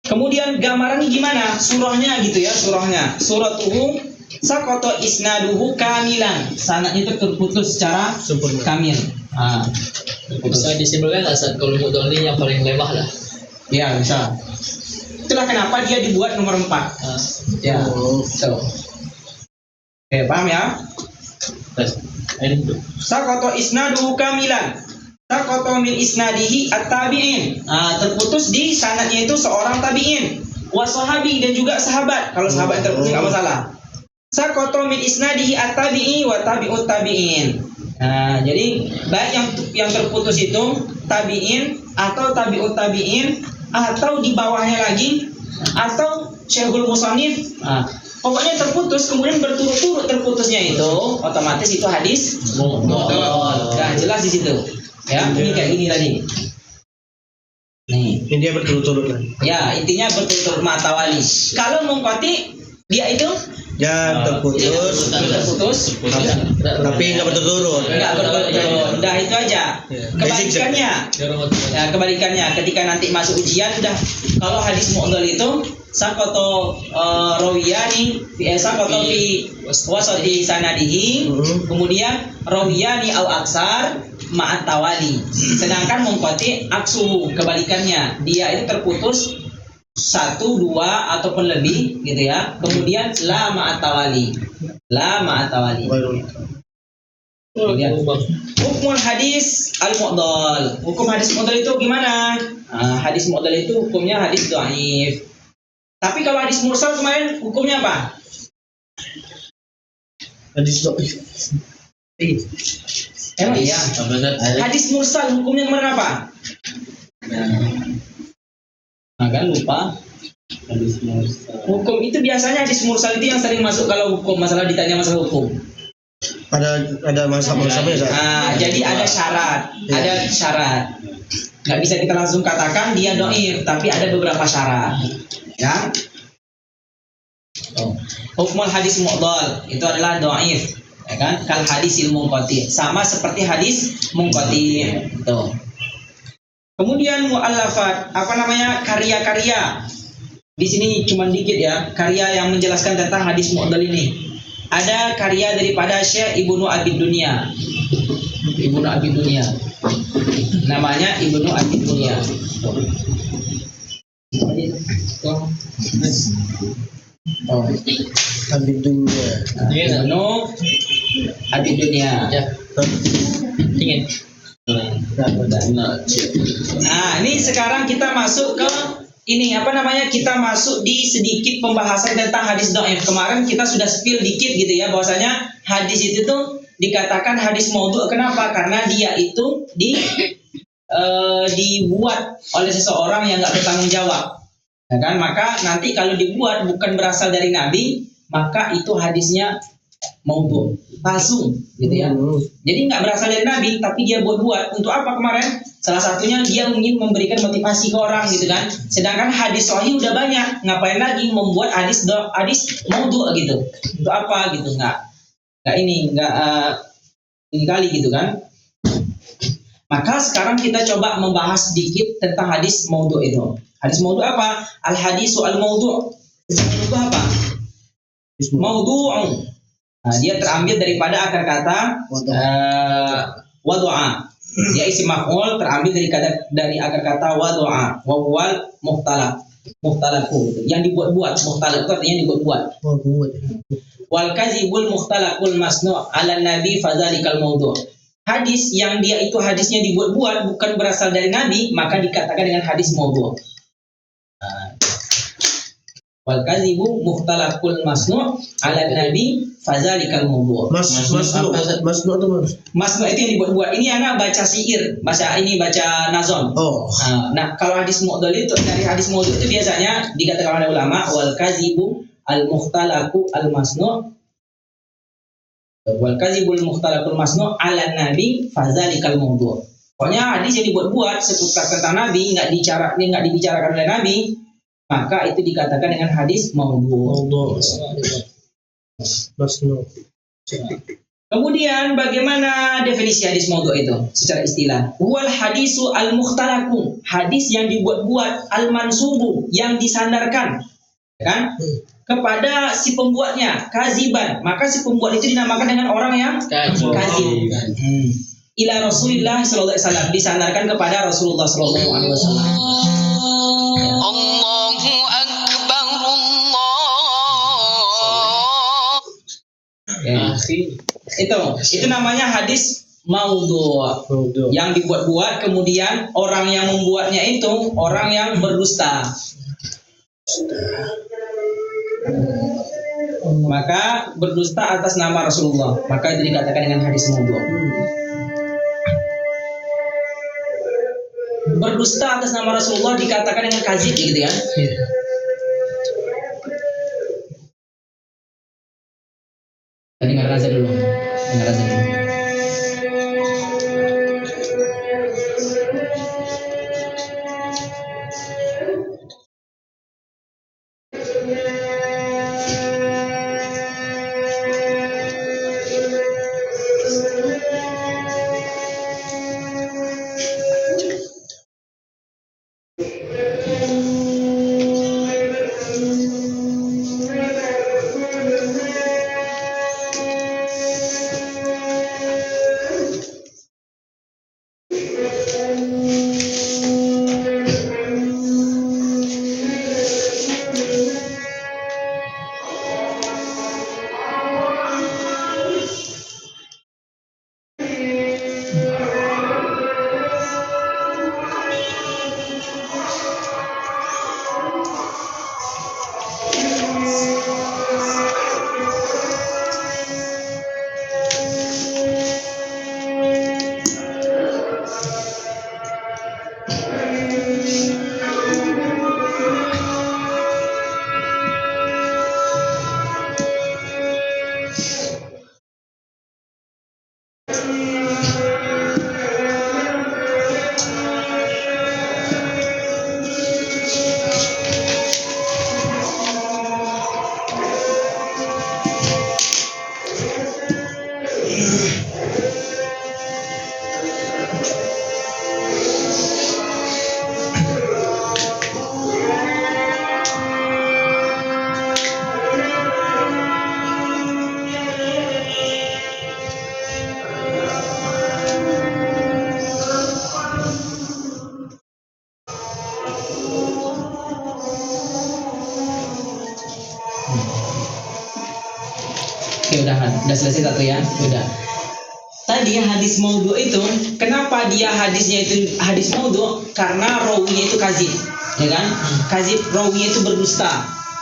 Kemudian gambarannya gimana? Surahnya gitu ya, surahnya. Suratuhu saqata isnaduhu kamilan. Sanadnya itu terputus secara Sempurna. kamil. bisa disimpulkan saat kalau mu'dhal ini yang paling lemah lah. Ya, bisa. Itulah kenapa dia dibuat nomor 4. Ya. So. Oke, paham ya? Saqata isnaduhu kamilan. Saqata min isnadihi at-tabi'in. Terputus di sanadnya itu seorang tabi'in, wa sahabi, dan juga sahabat. Kalau sahabat terputus enggak masalah. Saqata min isnadihi at-tabi'i wa tabi'ut tabi'in. Jadi baik yang terputus itu tabi'in atau tabi'ut tabi'in, atau di bawahnya lagi, atau Syekhul Musannif. Pokoknya terputus kemudian berturut-turut terputusnya itu, otomatis itu hadis mu'dhal. Nah, jelas di situ. Ya, ini kayak gini tadi. Nih. Ini dia berturut-turut kan. Ya, intinya berturut-turut matawali. Kalau munqati, dia itu Ya terputus, tapi nggak berturut-turut. enggak berturut-turut. Udah itu aja. Kebalikannya. Ya, kebalikannya ketika nanti masuk ujian udah, kalau hadis mu'dhal itu saqata rawiyani saqata fi wasati sanadihi, kemudian rawiyani au aksar ma'at tawali. Sedangkan munqati aksu, kebalikannya, dia itu terputus satu, dua ataupun lebih gitu ya. Kemudian la ma'at tawali. La ma'at tawali. Kemudian hukum hadis al-mu'dhal. Hukum hadis mu'dhal itu gimana? Hadis mu'dhal itu hukumnya hadis dhaif. Tapi kalau hadis mursal kemarin hukumnya apa? Hadis dhaif. Emang iya. Hadis mursal hukumnya kemarin apa? Agak lupa. Hadis mursal. Hukum itu biasanya hadis mursal itu yang sering masuk kalau hukum, masalah ditanya masalah hukum. Ada masalah-masalahnya. Jadi ada syarat, Nggak bisa kita langsung katakan dia dhaif, tapi ada beberapa syarat. Ya. Oh. Hukmul hadis mu'dhal itu adalah dhaif, ya kan? Kal hadisil munqati, sama seperti hadis munqati. Tuh. Kemudian mu'allafat, apa namanya? Karya-karya. Di sini cuma dikit ya, karya yang menjelaskan tentang hadis mu'dhal ini. Ada karya daripada Syekh Ibnu Abi Dunya. Ibnu Abi Dunya. Namanya Ibnu Abi Dunya. Oh. Abi dunia. Ibnu Abi Dunya. Ingin. Nah, ini sekarang kita masuk ke ini apa namanya? Kita masuk di sedikit pembahasan tentang hadis dhaif. Kemarin kita sudah spill dikit gitu ya, bahwasanya hadis itu tuh dikatakan hadis maudhu'. Kenapa? Karena dia itu dibuat oleh seseorang yang nggak bertanggung jawab. Ya kan? Maka nanti kalau dibuat bukan berasal dari Nabi, maka itu hadisnya maudhu', palsu gitu ya. Jadi nggak berasal dari Nabi, tapi dia buat-buat. Untuk apa kemarin? Salah satunya dia ingin memberikan motivasi ke orang gitu kan. Sedangkan hadis sahih udah banyak, ngapain lagi membuat hadis maudhu' gitu? Untuk apa gitu? Nggak ini kali gitu kan. Maka sekarang kita coba membahas sedikit tentang hadis maudhu' itu. Hadis maudhu' apa? Al hadisu al maudhu'. Itu apa? Maudhu'un. Nah, dia terambil daripada akar kata wadu'a. Dia isim maf'ul terambil dari akar kata wadu'a. Wa huwal muhtalaq. Muhtalaqu. Yang dibuat-buat. Muhtalaq itu artinya dibuat-buat. Wal kadzibul muhtalaqul masnu' 'ala nabi fadzalikal maudhu'. Hadis yang dia itu hadisnya dibuat-buat, bukan berasal dari Nabi, maka dikatakan dengan hadis maudhu'. Wal kadzibu mukhtalaqul masnu' 'ala nabi fadzalikal maudhu'. Masnu atau Masnu' itu yang dibuat-buat. Ini anak baca syair, baca nazom. Oh. Nah, kalau hadis maudhu' itu dari hadis maudhu' itu biasanya dikatakan oleh ulama wal kadzibu al mukhtalaqu al masnu' wal kadzibul mukhtalaqul masnu' 'ala nabi fadzalikal maudhu'. Pokoknya hadis yang dibuat-buat seputar tentang Nabi nggak dibicarakan oleh Nabi, maka itu dikatakan dengan hadis maudhu'. Masnu. Kemudian bagaimana definisi hadis maudhu' itu secara istilah? Wal hadisu al mukhtalaqu, hadis yang dibuat-buat, al mansubu, yang disandarkan, ya kan? Kepada si pembuatnya, kaziban, maka si pembuat itu dinamakan dengan orang yang kazib. Ila Rasulillah sallallahu alaihi wasallam, disandarkan kepada Rasulullah sallallahu alaihi wasallam. Allahu akbar Allah. Itu namanya hadis maudhu'. Yang dibuat-buat, kemudian orang yang membuatnya itu orang yang berdusta. Maka berdusta atas nama Rasulullah, maka itu dikatakan dengan hadis maudhu'. Berdusta atas nama Rasulullah dikatakan dengan kadzib gitu kan? Dengar azan dulu. Oke, udah selesai satu ya. Udah. Tadi hadis maudhu itu, kenapa dia hadisnya itu hadis maudhu? Karena rawinya itu kazib, ya kan? Kazib, rawinya itu berdusta.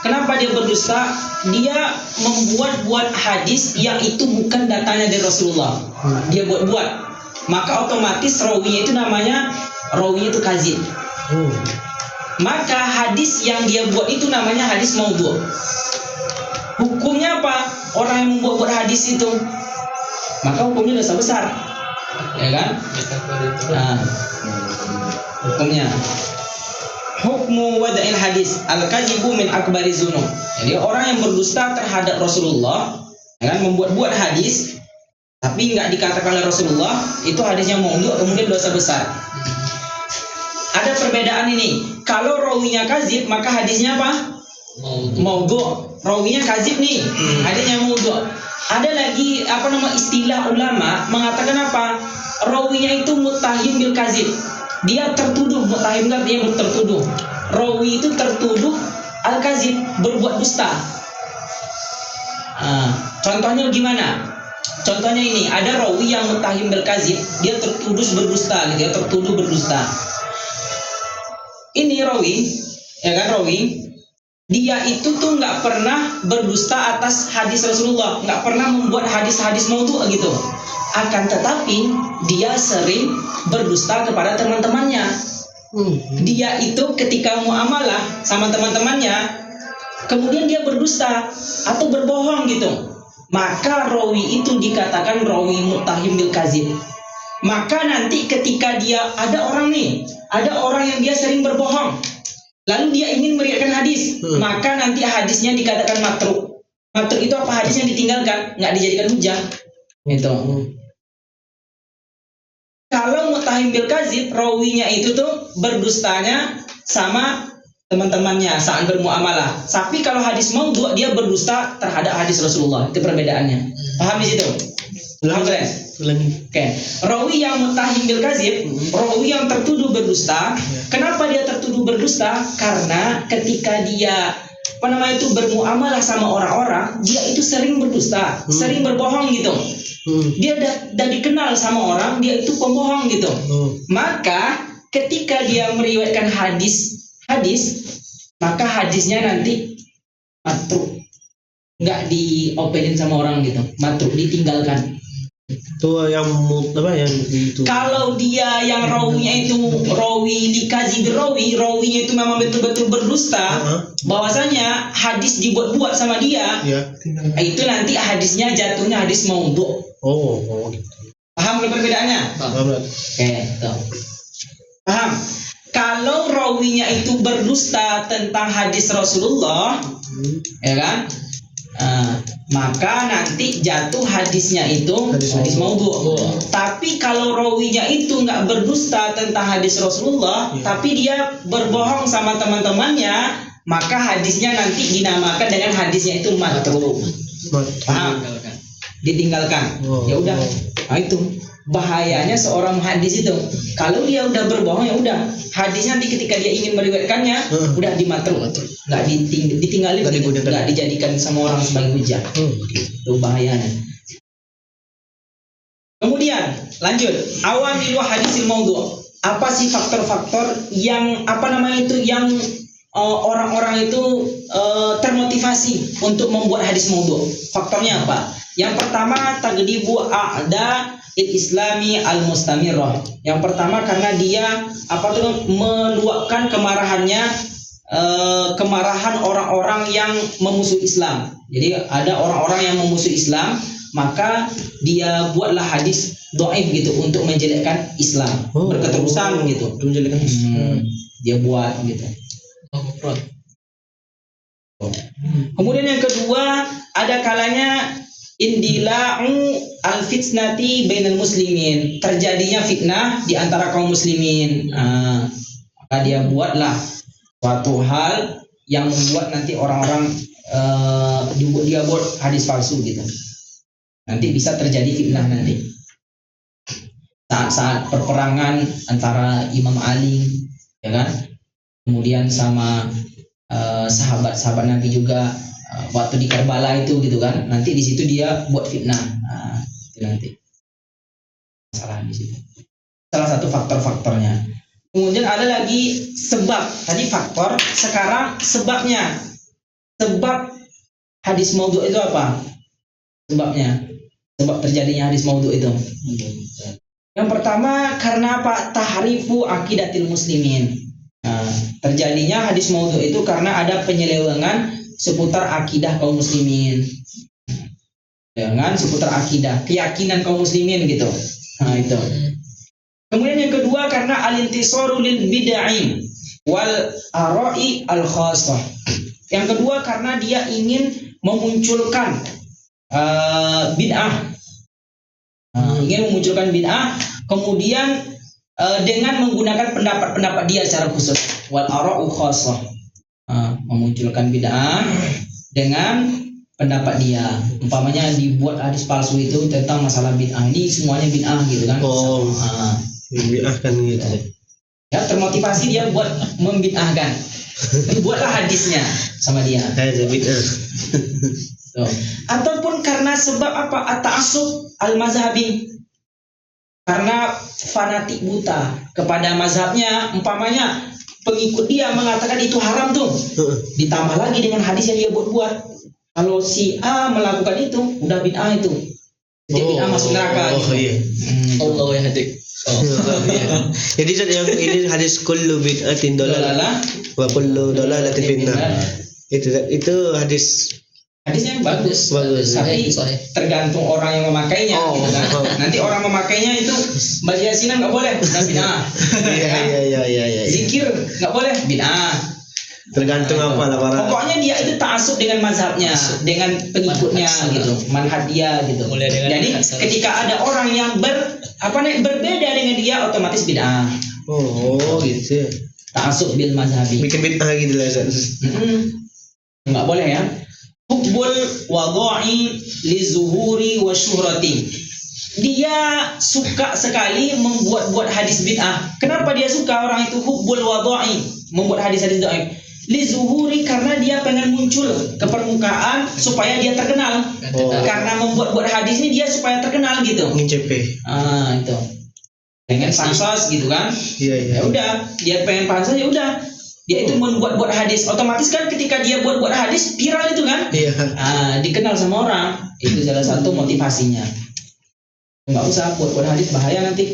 Kenapa dia berdusta? Dia membuat hadis yang itu bukan datanya dari Rasulullah. Dia buat-buat. Maka otomatis rawinya itu namanya rawinya itu kazib. Maka hadis yang dia buat itu namanya hadis maudhu. Hukumnya apa? Orang yang membuat hadis itu, maka hukumnya dosa besar, ya kan? Nah, hukumnya hukmu wada'il hadis al-kadzibu min akbari dzunub. Jadi orang yang berdusta terhadap Rasulullah, ya kan, membuat hadis tapi nggak dikatakan oleh Rasulullah, itu hadisnya maudhu, kemudian dosa besar. Ada perbedaan ini. Kalau rawinya kadzib, maka hadisnya apa? Maudhu. Rawinya kadzib nih, hadisnya maudhu. Ada lagi istilah ulama mengatakan apa? Rawinya itu muttahim bil kadzib. Dia tertuduh, muttahim artinya tertuduh. Rawi itu tertuduh al kadzib, berbuat dusta. Contohnya gimana? Contohnya ini, ada rawi yang muttahim bil kadzib, dia tertuduh berdusta, gitu ya, tertuduh berdusta. Ini rawi, ya kan, rawi, dia itu tuh nggak pernah berdusta atas hadis Rasulullah, nggak pernah membuat hadis-hadis maudhu gitu. Akan tetapi dia sering berdusta kepada teman-temannya. Dia itu ketika muamalah sama teman-temannya, kemudian dia berdusta atau berbohong gitu. Maka rawi itu dikatakan rawi muttahim bil kadzib. Maka nanti ketika dia ada orang yang dia sering berbohong, lalu dia ingin meriwayatkan hadis, maka nanti hadisnya dikatakan matruk. Matruk itu apa? Hadisnya ditinggalkan, nggak dijadikan hujah. Gitu. Kalau muttahim bil kadzib, rawinya itu tuh berdustanya sama teman-temannya saat bermuamalah. Tapi kalau hadis maudhu, dia berdusta terhadap hadis Rasulullah. Itu perbedaannya. Paham di situ? Oke. Rawi yang muttahim bil kadzib, rawi yang tertuduh berdusta. Kenapa dia tertuduh berdusta? Karena ketika dia bermuamalah sama orang-orang, dia itu sering berdusta, sering berbohong gitu. Dia udah dikenal sama orang, dia itu pembohong gitu. Maka ketika dia meriwayatkan hadis, maka hadisnya nanti matruk, nggak diopenin sama orang gitu, matruk, ditinggalkan. Itu yang itu. Kalau dia yang rawinya itu rawi dikaji rawinya itu memang betul-betul berdusta, bahwasanya hadis dibuat-buat sama dia, itu nanti hadisnya jatuhnya hadis maudhu. Gitu. Paham perbedaannya? Paham. Oke, paham. Kalau rawinya itu berdusta tentang hadis Rasulullah, ya kan? Maka nanti jatuh hadisnya itu hadis maudhu. Tapi kalau rawinya itu nggak berdusta tentang hadis Rasulullah, tapi dia berbohong sama teman-temannya, maka hadisnya nanti dinamakan dengan hadisnya itu matruk. Paham? Ditinggalkan. Ya udah. Nah, itu bahayanya seorang hadis itu. Kalau dia udah berbohong, ya udah, hadisnya nanti ketika dia ingin meriwayatkannya udah dimatruk, nggak ditinggalin, nggak dijadikan sama orang sebagai hujah. Itu bahayanya. Kemudian lanjut, awamilu hadisil maudhu. Apa sih faktor-faktor yang yang orang-orang itu termotivasi untuk membuat hadis maudhu? Faktornya apa? Yang pertama, tagdibu a'da islami al-mustamirrah. Yang pertama karena dia meluapkan kemarahannya, kemarahan orang-orang yang memusuhi Islam. Jadi ada orang-orang yang memusuhi Islam, maka dia buatlah hadis dhaif gitu untuk menjelekkan Islam, berketerusan gitu. Menjelekkan Islam. Dia buat gitu. Kemudian yang kedua, ada kalanya indila'u al-fitnati bainal muslimin, terjadinya fitnah di antara kaum muslimin. Maka dia buatlah suatu hal yang membuat nanti orang-orang dia buat hadis palsu gitu. Nanti bisa terjadi fitnah nanti. Saat perperangan antara Imam Ali, ya kan? Kemudian sama sahabat-sahabat Nabi juga, waktu di Karbala itu gitu kan. Nanti di situ dia buat fitnah. Nah, itu nanti masalah di situ. Salah satu faktor-faktornya. Kemudian ada lagi sebab. Tadi faktor, sekarang sebabnya. Sebab hadis maudhu itu apa? Sebabnya. Sebab terjadinya hadis maudhu itu. Yang pertama karena apa? Tahrifu akidatil muslimin. Nah, terjadinya hadis maudhu itu karena ada penyelewengan seputar akidah kaum muslimin. Dengan seputar akidah, keyakinan kaum muslimin gitu. Nah, itu. Kemudian yang kedua karena al-intisaru lil bid'ah wal ara'i al khassah. Yang kedua karena dia ingin memunculkan bid'ah. Ingin memunculkan bid'ah, kemudian dengan menggunakan pendapat-pendapat dia secara khusus. Wal ara'u khassah. Memunculkan bid'ah dengan pendapat dia. Umpamanya dibuat hadis palsu itu tentang masalah bid'ah. Ini semuanya bid'ah gitu kan. Bid'ah kan gitu. Ya, termotivasi dia buat membid'ahkan. Buatlah hadisnya sama dia. Bid'ah. So. Ataupun karena sebab apa? At-ta'assub al-mazhabi. Karena fanatik buta kepada mazhabnya, umpamanya pengikut dia mengatakan itu haram tuh. Ditambah lagi dengan hadis yang dia buat-buat. Kalau si A melakukan itu, udah bid'ah itu. Jadi bid'ah masuk neraka gitu. Iya. Allah ya hadik. Jadi yang ini hadis kullu bid'atin dalalah wa kullu dalalatin finnar. Itu hadis Hadisnya bagus, Bagus. tapi tergantung orang yang memakainya. Gitu kan. Nanti orang memakainya itu baca yasinan nggak boleh, bid'ah. Iya. Zikir nggak boleh, bid'ah. Tergantung apa lah para. Pokoknya dia itu ta'assub dengan mazhabnya, dengan pengikutnya gitu, manhaj dia gitu. Jadi ketika ada orang yang berbeda dengan dia, otomatis bid'ah. Oh gitu. Ta'assub bil mazhabi. Bikin bid'ah gitu lah. Nggak boleh ya. Hubbul wadha'i li zuhuri wa syuhrati. Dia suka sekali membuat-buat hadis bid'ah. Kenapa dia suka orang itu hubbul wadha'i, membuat hadis-hadis dhaif? Li zuhuri karena dia pengen muncul ke permukaan supaya dia terkenal. Karena membuat-buat hadis ini dia supaya terkenal gitu. Ngincepe. Itu. Pengen pansos gitu kan? Iya. Ya udah, dia pengen pansos ya udah. Dia itu membuat-buat hadis, otomatis kan ketika dia buat-buat hadis viral itu kan, dikenal sama orang, itu salah satu motivasinya. Nggak usah buat-buat hadis, bahaya nanti.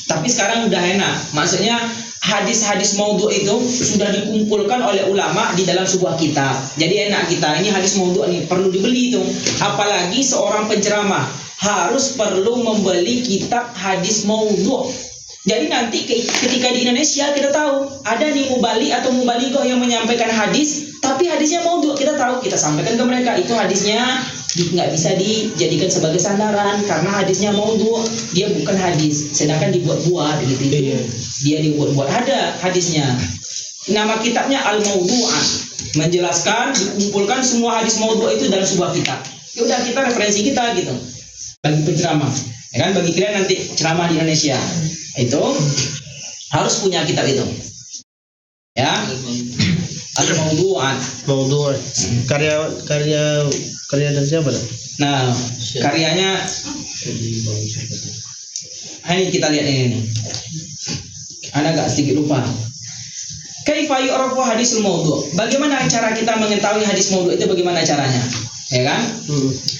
Tapi sekarang udah enak, maksudnya hadis-hadis maudhu itu sudah dikumpulkan oleh ulama di dalam sebuah kitab. Jadi enak kita, ini hadis maudhu nih perlu dibeli itu. Apalagi seorang penceramah harus perlu membeli kitab hadis maudhu. Jadi nanti ketika di Indonesia kita tahu ada nih mubali atau mubalighah yang menyampaikan hadis, tapi hadisnya maudhu, kita tahu, kita sampaikan ke mereka itu hadisnya nggak bisa dijadikan sebagai sandaran karena hadisnya maudhu, dia bukan hadis, sedangkan dibuat-buat gitu. Dia dibuat-buat, ada hadisnya. Nama kitabnya Al-Maudhu'ah, menjelaskan dikumpulkan semua hadis maudhu itu dalam sebuah kitab. Ya udah, kita referensi kita gitu bagi penceramah. Ya kan, bagi kalian nanti ceramah di Indonesia itu harus punya kitab itu ya. Al-Maudhu'ah. Karya dari siapa? Nah, karyanya ini kita lihat ini. Ana agak sedikit lupa. Kaifa yu'rafu hadisul maudhu'? Bagaimana cara kita mengetahui hadis maudhu' itu, bagaimana caranya? Ya kan?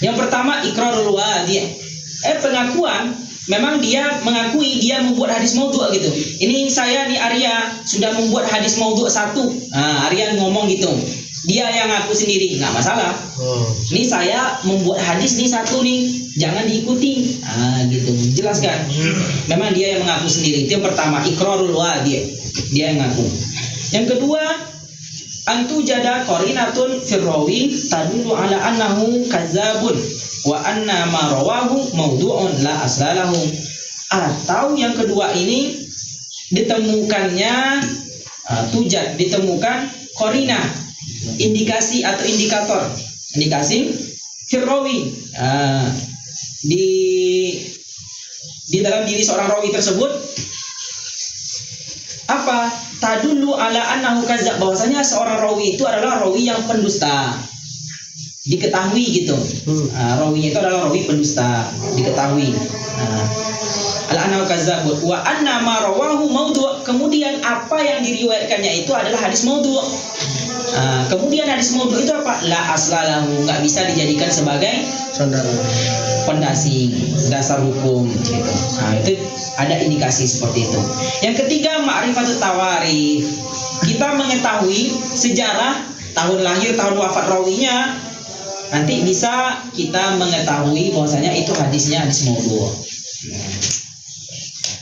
Yang pertama iqrarul wadi'. Pengakuan, memang dia mengakui dia membuat hadis maudhu' gitu. Ini saya nih Arya sudah membuat hadis maudhu' 1. Nah, Arya ngomong gitu. Dia yang ngaku sendiri, nggak masalah. Ini saya membuat hadis nih 1 nih, jangan diikuti. Gitu, jelaskan. Memang dia yang mengaku sendiri. Itu yang pertama, iqrarul wadi'. Dia yang ngaku. Yang kedua, antu jada qarinatun firrawi tadullu ala annahu kadzabun wa anna ma rawahu maudhu'un la aslalahu. Atau yang kedua ini ditemukannya ditemukan qarina, indikasi atau indikator, indikasi firrawi di dalam diri seorang rawi tersebut apa? Tadullu ala annahu kadzab, bahwasanya seorang rawi itu adalah rawi yang pendusta. diketahui gitu. Rawinya itu adalah rawi pendusta, diketahui. Al-anau kadzdzab wa anna ma rawahu maudhu'. Kemudian apa yang diriwayatkannya itu adalah hadis maudhu'. Kemudian hadis maudhu' itu apa? La aslalahu, enggak bisa dijadikan sebagai pondasi dasar hukum gitu. Itu ada indikasi seperti itu. Yang ketiga, ma'rifatut tawarikh. Kita mengetahui sejarah tahun lahir, tahun wafat rawinya. Nanti bisa kita mengetahui bahwasanya itu hadisnya hadis maudhu'.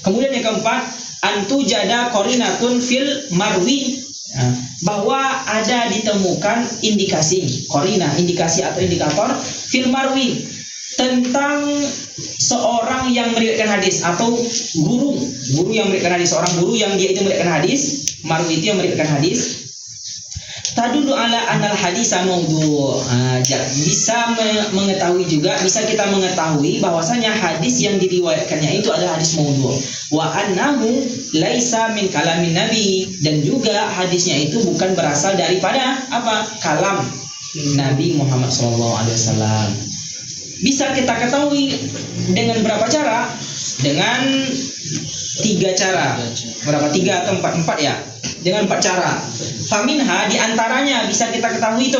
Kemudian yang keempat, antu jada qarinatun fil marwi, bahwa ada ditemukan indikasi qarina, indikasi atau indikator fil marwi tentang seorang yang meriwayatkan hadis atau guru yang meriwayatkan hadis, seorang guru yang dia itu meriwayatkan hadis, marwi itu yang meriwayatkan hadis. Tadullu ala anal hadisa maudhu'. Bisa mengetahui juga, bisa kita mengetahui bahwasanya hadis yang diriwayatkannya itu adalah hadis maudhu'. Wa annahu laisa min kalamin nabi, dan juga hadisnya itu bukan berasal daripada apa? Kalam Nabi Muhammad SAW. Bisa kita ketahui dengan berapa cara? Dengan 3 cara. Berapa? 3 atau 4 ya? Dengan 4 cara. Faminha, diantaranya bisa kita ketahui itu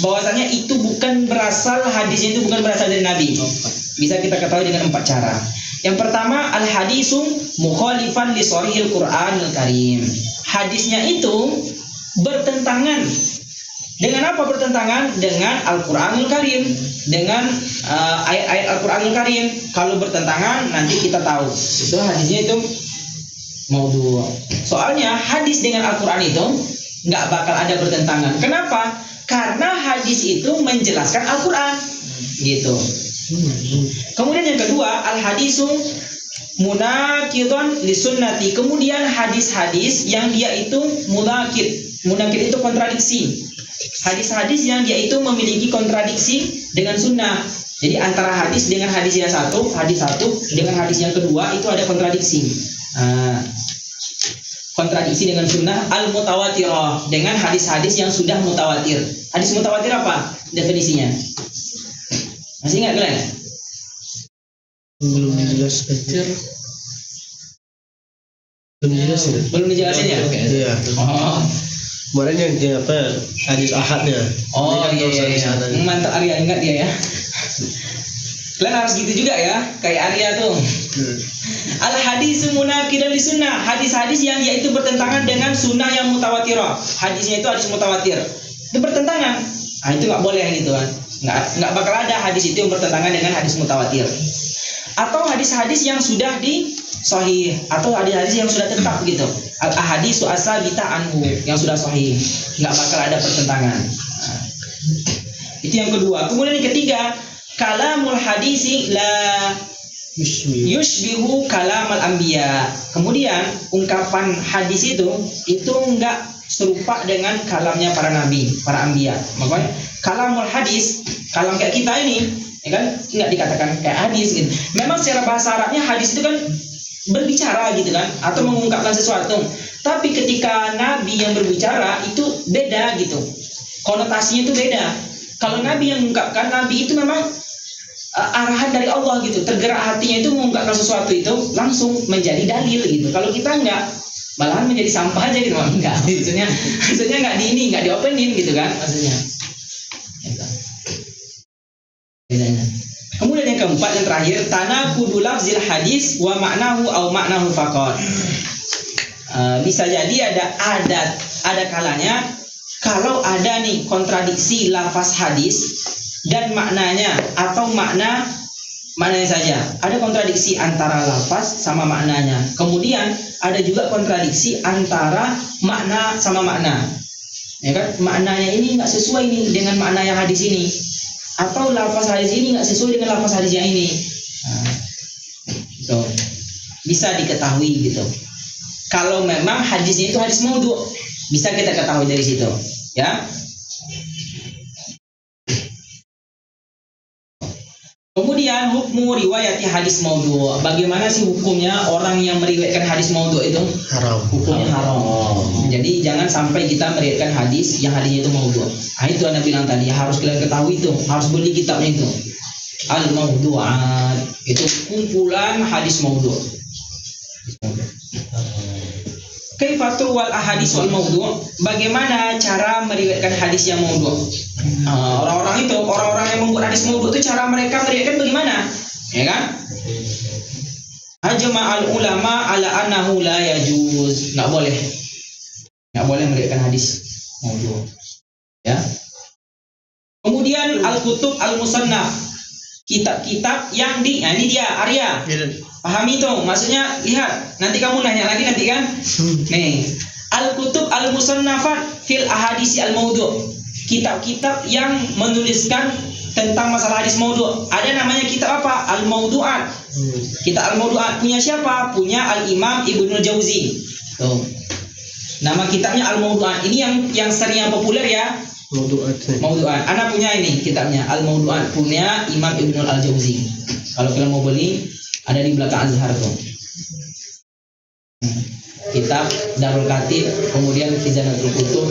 bahwasanya itu bukan berasal, hadisnya itu bukan berasal dari Nabi. Bisa kita ketahui dengan 4 cara. Yang pertama, al hadisu mukhalifan li sharihil Qur'anil Karim. Hadisnya itu bertentangan. Dengan apa bertentangan? Dengan Al-Qur'anul Karim, dengan ayat-ayat Al-Qur'anul Karim. Kalau bertentangan nanti kita tahu itu hadisnya itu maudhu'. Soalnya hadis dengan Al-Qur'an itu nggak bakal ada bertentangan. Kenapa? Karena hadis itu menjelaskan Al-Qur'an gitu. Kemudian yang kedua, al-hadisu munakidun li sunnati. Kemudian hadis-hadis yang dia itu munakid. Munakid itu kontradiksi. Hadis-hadis yang dia itu memiliki kontradiksi dengan sunnah. Jadi antara hadis dengan hadis yang satu, hadis satu dengan hadis yang kedua itu ada kontradiksi. Kontradiksi dengan sunnah al-mutawatirah, dengan hadis-hadis yang sudah mutawatir. Hadis mutawatir apa definisinya? Masih ingat kalian? Belum dijelaskan. Belum dijelasin ya? Iya. Oh. Kemarin yang apa? Hadis ahadnya. Oh Ini kan iya. Mantap Arya, ingat dia ya. Kalian harus gitu juga ya, kayak Arya tuh. Al hadis munaqidan li sunnah, hadis-hadis yang dia itu bertentangan dengan sunnah yang mutawatirah. Hadisnya itu hadis mutawatir. Itu bertentangan. Itu nggak boleh gitu kan. Nggak bakal ada hadis itu yang bertentangan dengan hadis mutawatir. Atau hadis-hadis yang sudah di sahih, atau hadis-hadis yang sudah tetap gitu. Al ahadisu asabita anhu, yang sudah sahih. Nggak bakal ada pertentangan. Itu yang kedua. Kemudian yang ketiga, kalamul hadisi la yushbihu kalamal anbiya. Kemudian ungkapan hadis itu enggak serupa dengan kalamnya para nabi, para anbiya. Makanya kalamul hadis, kalam kayak kita ini, ya kan, enggak dikatakan kayak hadis gitu. Memang secara bahasa Arabnya hadis itu kan berbicara gitu kan, atau mengungkapkan sesuatu. Tapi ketika nabi yang berbicara itu beda gitu. Konotasinya itu beda. Kalau nabi yang mengungkapkan, nabi itu memang arahan dari Allah gitu, tergerak hatinya itu mengungkapkan sesuatu itu langsung menjadi dalil gitu. Kalau kita enggak, malahan menjadi sampah aja gitu, enggak. Maksudnya enggak enggak diopenin gitu kan maksudnya. Bedanya. Kemudian yang keempat, yang terakhir, tanaqudu lafzil hadis wa ma'nahu au ma'nahu faqat. Bisa jadi ada kalanya kalau ada nih kontradiksi lafaz hadis dan maknanya, atau maknanya saja. Ada kontradiksi antara lafaz sama maknanya. Kemudian ada juga kontradiksi antara makna sama makna. Ya kan? Maknanya ini nggak sesuai nih dengan makna yang hadis ini. Atau lafaz hadis ini nggak sesuai dengan lafaz hadis yang ini. Gitu. Bisa diketahui gitu. Kalau memang hadisnya itu hadis maudhu', bisa kita ketahui dari situ. Ya. Kemudian hukmu riwayati hadis maudhu'. Bagaimana sih hukumnya orang yang meriwayatkan hadis maudhu' itu? Haram. Hukumnya haram. Jadi Jadi jangan sampai kita meriwayatkan hadis yang hadisnya itu maudhu'. Nah, itu Anda bilang tadi, harus kalian ketahui itu, harus beli kitabnya itu. Al-Maudhu'at itu kumpulan hadis maudhu'. Kaifatul wal ahadis wal maudhu'. Bagaimana cara meriwayatkan hadis yang maudhu'? Orang-orang yang membuat hadis maudhu' itu cara mereka meriwayatkan bagaimana? Ya kan? Ajma'al ulama ala annahu la yajuz. Enggak boleh meriwayatkan hadis maudhu'. Ya. Kemudian al-kutub al-musannaf, kitab-kitab yang ini dia Arya. Pahami itu, maksudnya lihat. Nanti kamu nanya lagi nanti kan. Nih, al-kutub al-musannafat fil ahadisi al-maudhu'. Kitab-kitab yang menuliskan tentang masalah hadis maudhu'. Ada namanya kitab apa? Al-Maudhu'at. Kitab Al-Maudhu'at punya siapa? Punya Al-Imam Ibnul Jauzi. Tuh. Nama kitabnya Al-Maudhu'at. Ini yang sering yang populer ya. Maudhu'at. Ana punya ini kitabnya Al-Maudhu'at, punya Imam Ibnul Al-Jauzi. Kalau kalian mau beli, ada di belakang Azhar tuh. Kitab Darul Katib, kemudian Khizanatul Kutub,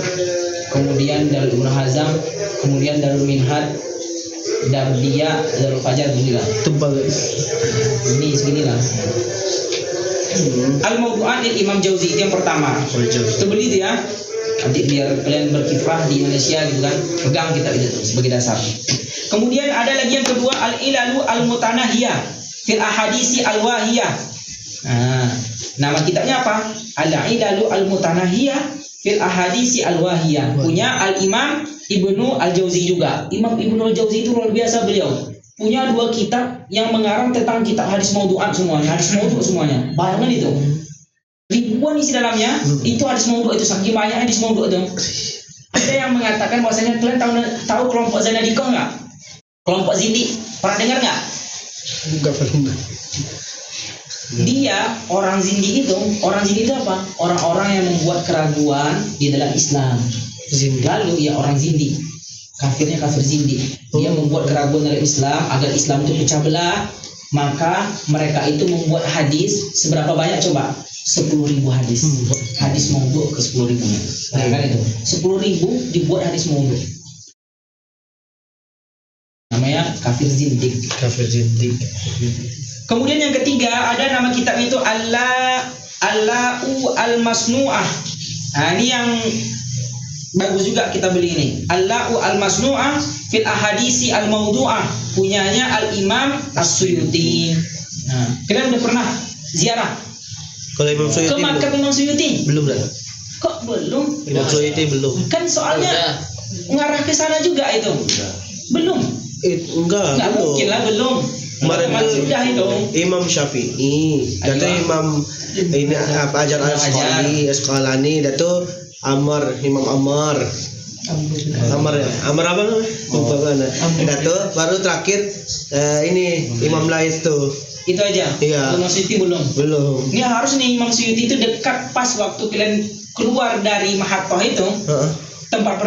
kemudian Darul Ibnu Hazam, kemudian Darul Minhad, Darul Diya, Darul Fajar, beginilah. Tebal. Ini seginilah. Al-Maudhu'at Imam Jauzi itu yang pertama. Itu beli itu ya. Nanti biar kalian berkiprah di Indonesia gitu kan, pegang kitab itu sebagai dasar. Kemudian ada lagi yang kedua, Al-Ilalu Al-Mutanahiyah fil Ahadisi Al-Wahiyah. Nah, nama kitabnya apa? Al-Ilalu Al-Mutanahiyah fil Ahadisi Al-Wahiyah. Punya Al-Imam Ibnu Al-Jauzi juga. Imam Ibnu Al-Jauzi itu luar biasa beliau. Punya 2 kitab yang mengarang tentang kitab hadis maudhu'at semuanya, hadis maudhu' semuanya. Bayangan itu. Ribuan isi dalamnya, itu hadis maudhu', itu saking banyak hadis maudhu' itu. Ada yang mengatakan bahwasanya, kalian tahu kelompok Zanadiqah enggak? Kelompok Zindik, pernah dengar enggak? Enggak pernah. Dia orang Zindik itu apa? Orang-orang yang membuat keraguan di dalam Islam. Lalu ya orang Zindik, kafirnya kafir Zindik. Dia membuat keraguan dalam Islam agar Islam itu pecah belah. Maka mereka itu membuat hadis seberapa banyak coba? 10.000 hadis. Hadis maudhu' ke 10.000. Nah, kan itu. 10.000 dibuat hadis maudhu'. Namanya kafir Zindik. Kemudian yang ketiga ada nama kitab itu Al-La'u Al-Masnu'ah. Nah, ini yang bagus juga kita beli ini. Al-La'u Al-Masnu'ah fil Ahadisi Al-Maudhu'ah, punyanya Al-Imam As-Suyuti. Nah, kalian udah pernah ziarah Kalau Imam ke Suyuti makam Imam Suyuti? belum lah. Kok belum? Imam Suyuti belum. Kan soalnya ngarah ke sana juga itu. Belum. Enggak belum. Mungkin lah belum. Kemarin itu sudah itu. Imam Syafi'i, datu Imam ini apa Hajar Asqalani, datu Imam Ammar ya. Ammar apa namanya? Lupa mana. Datu baru terakhir ini Imam Lais tuh. Itu aja. Iya. Imam Suyuti belum. Ini harus nih Imam Suyuti itu dekat pas waktu kalian keluar dari Mahathah itu. Tempat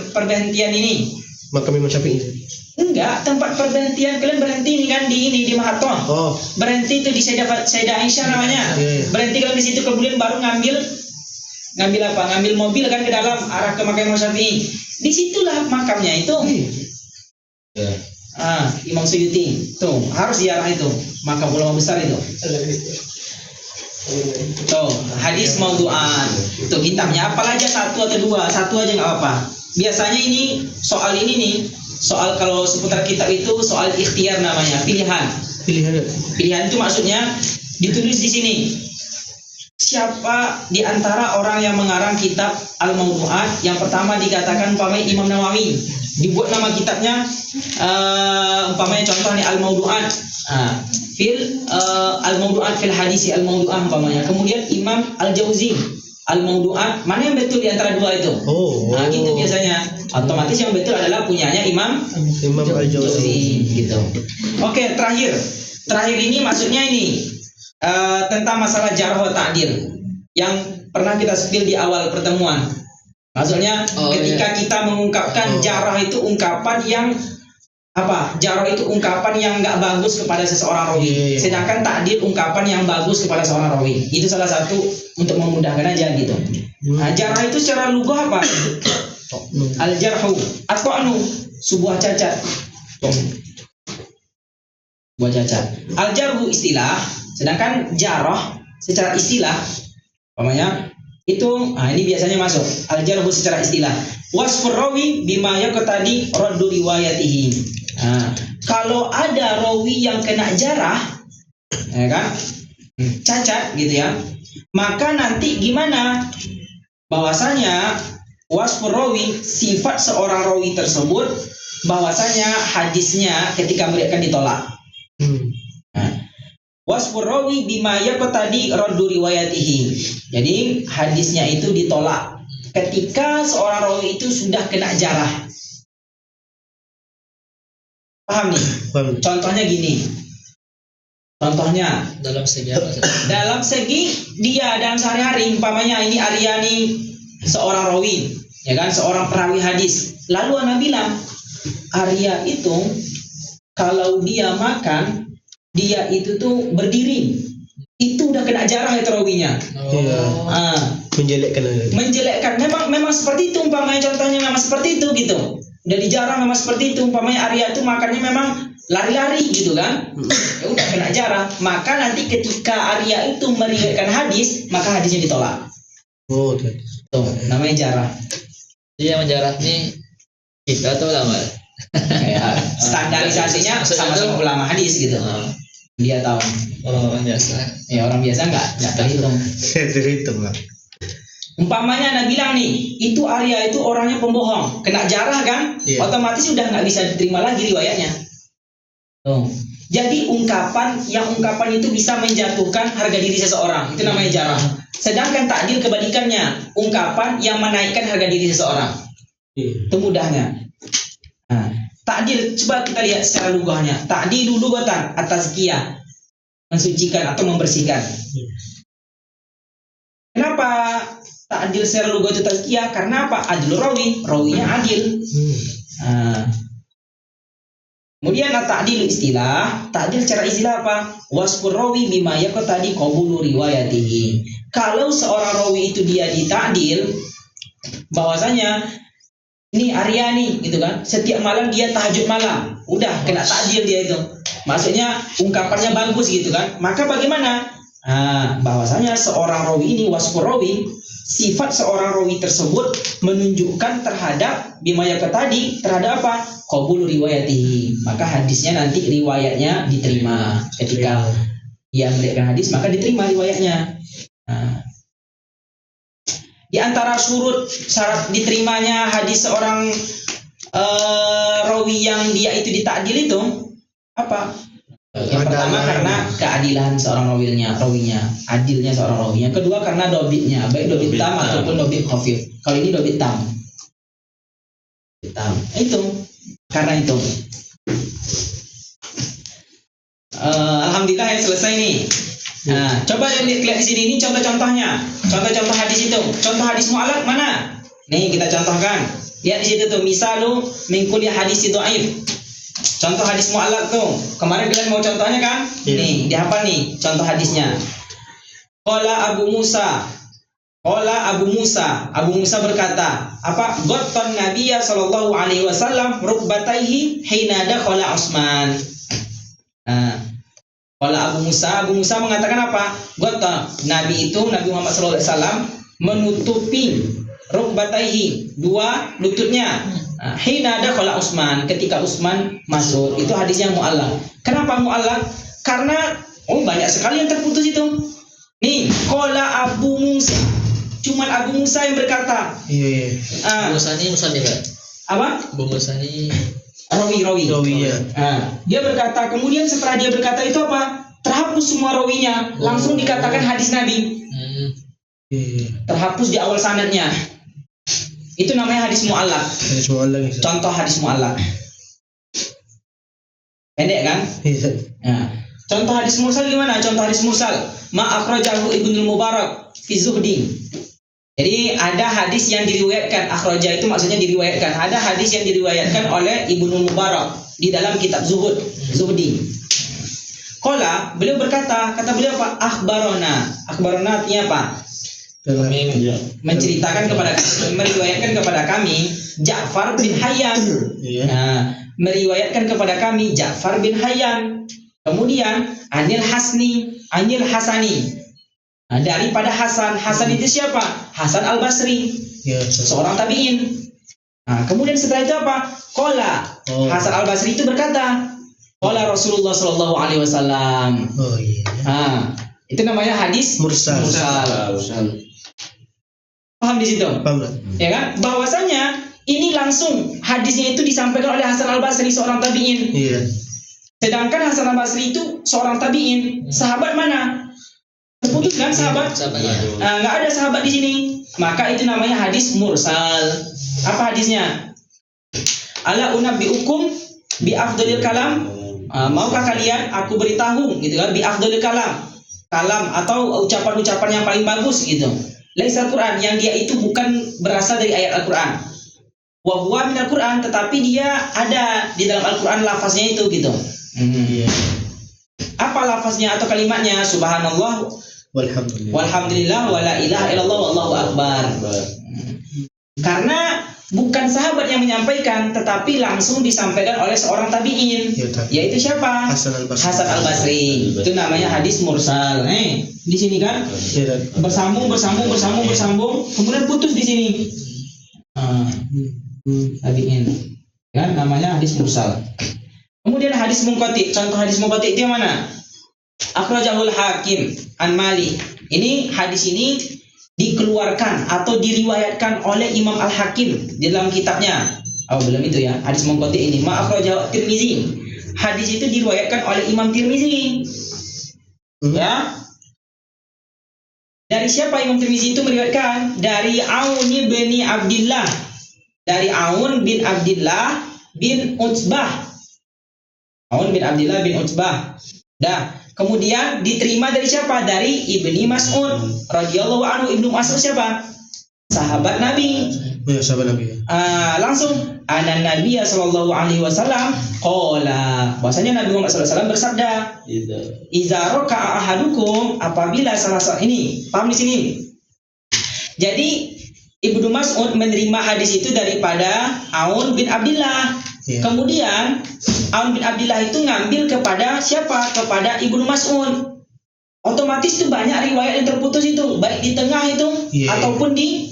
perberhentian ini. Makam Imam Syafi'i. Enggak, tempat perberhentian kalian berhenti nih kan di Mahathah. Berhenti itu di Sayyidah Aisyah namanya. Berhenti kalian di situ, kemudian baru ngambil apa? Ngambil mobil kan ke dalam arah ke makam Imam Syafi'i. Disitulah makamnya itu. Imam Suyuti. Tuh, harus ziarah itu. Makam ulama besar itu. Tuh, hadis maudhu'at. Itu kitabnya apalagi satu atau dua, satu aja nggak apa-apa. Biasanya ini soal kalau seputar kitab itu soal ikhtiar namanya, pilihan. Pilihan itu maksudnya ditulis di sini. Siapa di antara orang yang mengarang kitab Al-Maudhu'at? Yang pertama dikatakan umpamanya Imam Nawawi. Dibuat nama kitabnya umpamanya contoh nih Al-Maudhu'at. Al-Maudhu'at fil Hadisi Al-Maudhu'ah umpamanya. Kemudian Imam Al-Jauzi Al-Maudhu'at, mana yang betul di antara dua itu? Nah, gitu biasanya. Otomatis yang betul adalah punyanya Imam Al-Jauzi gitu. Oke, terakhir ini maksudnya ini tentang masalah jarh wa ta'dil yang pernah kita spill di awal pertemuan. Maksudnya ketika kita mengungkapkan jarh itu ungkapan yang apa? Jarah itu ungkapan yang nggak bagus kepada seseorang rawi. Iya. Sedangkan ta'dil ungkapan yang bagus kepada seorang rawi. Itu salah satu untuk memudahkan aja gitu. Nah, jarah itu secara lugah apa? Al-jarhu at-ta'nu, sebuah cacat. Sebuah cacat. Al-jarhu istilah, sedangkan jarah secara istilah umpamanya itu ini biasanya masuk al-jarhu secara istilah. Wasfur rawi bima yaqtadi raddu riwayatihi. Kalau ada rawi yang kena jarah, ya kan? Cacat gitu ya. Maka nanti gimana? Bahwasanya wasfur rawi, sifat seorang rawi tersebut bahwasanya hadisnya ketika mereka ditolak. Wasfur rawi bima yaqtadi raddu riwayatihi. Jadi hadisnya itu ditolak ketika seorang rawi itu sudah kena jarah. Paham nih? Paham. Contohnya gini. Contohnya Dalam sejarah. dalam segi dia dalam sehari-hari, umpamanya ini Aryani seorang rawi, ya kan, seorang perawi hadis. Lalu Anda bilang Arya itu kalau dia makan dia itu tuh berdiri, itu udah kena jarah itu rawinya. Iya. Menjelekkan. Menjelekkan, memang seperti itu umpamanya, contohnya memang seperti itu gitu. Udah dijarah memang seperti itu, umpamanya Arya itu makannya memang lari-lari gitu kan. Ya udah kena jarah, maka nanti ketika Arya itu meriwayatkan hadis, maka hadisnya ditolak. Oh, Tuh, namanya jarah. Dia menjarah nih kita atau ulama. Kayak standarisasinya sama-sama ulama hadis gitu. Dia tahu. Orang biasa. Ya orang biasa nggak terhitung. saya terhitung lah. Umpamanya Anda bilang nih, itu Arya itu orangnya pembohong, kena jarah kan, Iya. otomatis udah nggak bisa diterima lagi riwayatnya. Tuh. Jadi ungkapan itu bisa menjatuhkan harga diri seseorang, itu namanya jarah. Sedangkan ta'dil kebalikannya, ungkapan yang menaikkan harga diri seseorang. Itu mudahnya. Nah, ta'dil coba kita lihat secara lugahnya. Ta'dil lugatan at-tazkiyah, mensucikan atau membersihkan. Kenapa ta'dil secara lugah itu tazkiyah? Karena apa? Adil rawinya adil. Kemudian ta'dil istilah, ta'dil secara istilah apa? Wasfur rawi bima yaqtadi qabulu riwayatihi. Kalau seorang rawi itu dia dita'dil, bahwasanya ini Aryani gitu kan, setiap malam dia tahajud malam, udah kena ta'dil dia itu. Maksudnya ungkapannya bagus gitu kan. Maka bagaimana? Bahwasanya seorang rawi ini wasfur rawi, sifat seorang rawi tersebut menunjukkan terhadap bima yaqtadi, terhadap apa? Qabul riwayatihi. Maka hadisnya nanti riwayatnya diterima. Ketika dia meriwayatkan hadis, maka diterima riwayatnya. Di antara syarat diterimanya hadis seorang rawi yang dia itu ditakdil itu apa? Yang pertama karena keadilan seorang rawinya, adilnya seorang rawi. Yang kedua karena dobitnya, baik dobit tam ataupun dobit khafif. Kalau ini dobit tam. Itu karena itu. Alhamdulillah ya selesai nih. Nah, coba lihat di sini, ini contoh-contohnya. Contoh-contoh hadis itu. Contoh hadis mu'allaq mana? Nih kita contohkan. Lihat di situ tuh, misalu min kulli hadis dhaif. Contoh hadis mu'allaq tuh. Kemarin kalian mau contohnya kan? Iya. Nih, dihafal nih contoh hadisnya. Qala Abu Musa. Abu Musa berkata, apa? Ghattan Nabiyya sallallahu alaihi wasallam rukbataihi hina dakhala Utsman. Qala Abu Musa mengatakan apa? Ghatta, Nabi Muhammad sallallahu alaihi wasallam menutupi rukbataihi, dua lututnya. Hina dakhala Utsman, ketika Utsman masuk. Itu hadisnya mu'allaq. Kenapa mu'allaq? Karena banyak sekali yang terputus itu. Nih, qala Abu Musa. Cuman Abu Musa yang berkata. Iya. Musa nih Pak. Apa? Bu Musa nih Rawi. Rawinya. Dia berkata, kemudian setelah dia berkata itu apa? Terhapus semua rawinya, langsung dikatakan hadis Nabi. Terhapus di awal sanadnya. Itu namanya hadis mu'allaq. Hadis mu'allaq. Contoh hadis mu'allaq. Pendek kan? Iya. Contoh hadis mursal gimana? Contoh hadis mursal, ma akhrajahu Ibnu Mubarak fi Zuhdi. Jadi ada hadis yang diriwayatkan, akhraja itu maksudnya diriwayatkan. Ada hadis yang diriwayatkan oleh Ibnu Mubarak di dalam kitab Zuhdi. Qala, beliau berkata, kata beliau apa? Akhbarona. Akhbarona artinya apa? Menceritakan kepada kami, meriwayatkan kepada kami Ja'far bin Hayyan. Iya. Nah, meriwayatkan kepada kami Ja'far bin Hayyan. Kemudian Anil Hasani. Nah, daripada Hasan itu siapa? Hasan Al-Basri, Iya. seorang tabi'in. Nah, kemudian setelah itu apa? Qala. Hasan Al-Basri itu berkata, qala Rasulullah sallallahu alaihi wasallam. Oh iya. Nah, itu namanya hadis Mursal. Paham di situ? Paham nggak? Ya kan? Bahwasanya ini langsung hadisnya itu disampaikan oleh Hasan Al-Basri, seorang tabi'in. Iya. Sedangkan Hasan Al-Basri itu seorang tabi'in. Sahabat mana? Terputus kan sahabat? Nah, nggak ada sahabat di sini. Maka itu namanya hadis mursal. Apa hadisnya? Ala unabbiukum bi afdhalil kalam. Maukah kalian aku beritahu gitu kan, bi afdhalil kalam atau ucapan-ucapan yang paling bagus gitu. Laisa Al-Quran, yang dia itu bukan berasal dari ayat Al-Quran. Wa huwa minal Quran, tetapi dia ada di dalam Al-Quran lafaznya itu gitu. Iya. Apa lafaznya atau kalimatnya? Subhanallah walhamdulillah wala ilaha illallah wallahu akbar. Karena bukan sahabat yang menyampaikan, tetapi langsung disampaikan oleh seorang tabi'in. Yaitu siapa? Hasan Al-Basri. Itu namanya hadis mursal. Di sini kan bersambung, kemudian putus di sini. Tabi'in. Kan namanya hadis mursal. Kemudian hadis munqati. Contoh hadis munqati itu yang mana? Akhrajahul Hakim an Malik. Ini hadis ini dikeluarkan atau diriwayatkan oleh Imam Al-Hakim di dalam kitabnya. Oh, belum itu ya. Hadis munqati ini ma akhrajahu Tirmizi. Hadis itu diriwayatkan oleh Imam Tirmizi. Ya. Dari siapa Imam Tirmizi itu meriwayatkan? Dari Aun bin Abdillah. Dari Aun bin Abdillah bin Utsbah. Aun bin Abdillah bin Utsbah. Kemudian diterima dari siapa? Dari Ibni Mas'ud radhiyallahu anhu. Ibnu Mas'ud siapa? Sahabat Nabi. Ya, sahabat Nabi. Langsung anan Nabi sallallahu alaihi wasallam qala, bahwasanya Nabi Muhammad sallallahu alaihi wasallam bersabda, "Idza raka'a ahadukum," apabila salah seorang ini, paham di sini? Jadi Ibnu Mas'ud menerima hadis itu daripada Aun bin Abdillah. Iya. Kemudian Aun bin Abdillah itu ngambil kepada siapa? Kepada Ibnu Mas'ud. Otomatis itu banyak riwayat yang terputus itu, baik di tengah itu ataupun di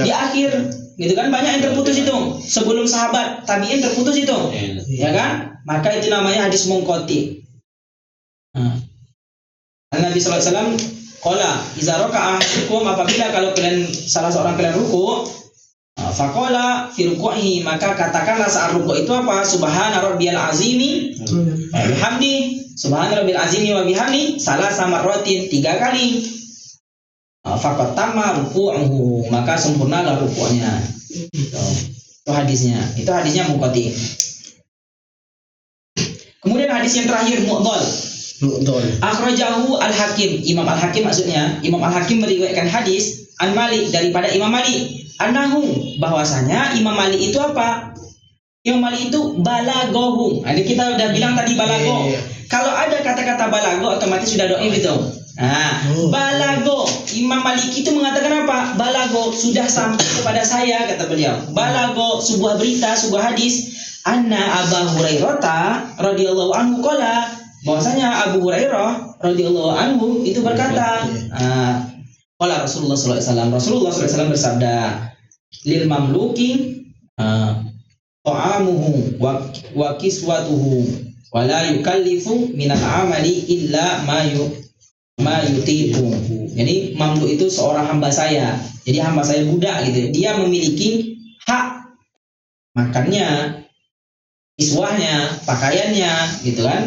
akhir, gitu kan, banyak yang terputus itu. Sebelum sahabat tabi'in terputus itu, ya kan? Maka itu namanya hadis munqati. Nabi sallallahu alaihi wasallam qala idza raka'a ahadukum, apabila kalau kalian salah seorang kalian ruku, faqala fi ruku'ihi, maka katakanlah saat ruku itu apa? Subhana rabbiyal azimi wa bihamdi, subhana rabbil azimi wa bihamdi salasa marratin, 3 kali. Faqad tamma ruku'uhu, maka sempurnalah ruku'nya. Itu hadisnya. Itu hadisnya munqati. Kemudian hadis yang terakhir mu'dhal. Akhrajahu Al-Hakim. Imam Al-Hakim maksudnya, Imam Al-Hakim meriwayatkan hadis an Malik, daripada Imam Malik. Anahu, bahwasanya Imam Malik itu apa? Imam Malik itu balagohum. Ini kita udah bilang tadi balago. Kalau ada kata-kata balago otomatis sudah dhaif itu. Balago. Imam Malik itu mengatakan apa? Balago, sudah sampai kepada saya, kata beliau. Balago, sebuah berita, sebuah hadis. Anna Abu Hurairah radhiyallahu anhu qala, bahwasanya Abu Hurairah radhiyallahu anhu itu berkata, qala Rasulullah sallallahu alaihi wasallam, Rasulullah sallallahu alaihi wasallam bersabda, lil mamluki ta'amuhu wa kiswatuhu wa la yukallifu minal amali illa ma yutiqu. Jadi mamluk itu seorang hamba saya. Jadi hamba saya budak gitu. Dia memiliki hak makannya, iswahnya, pakaiannya, gitu kan.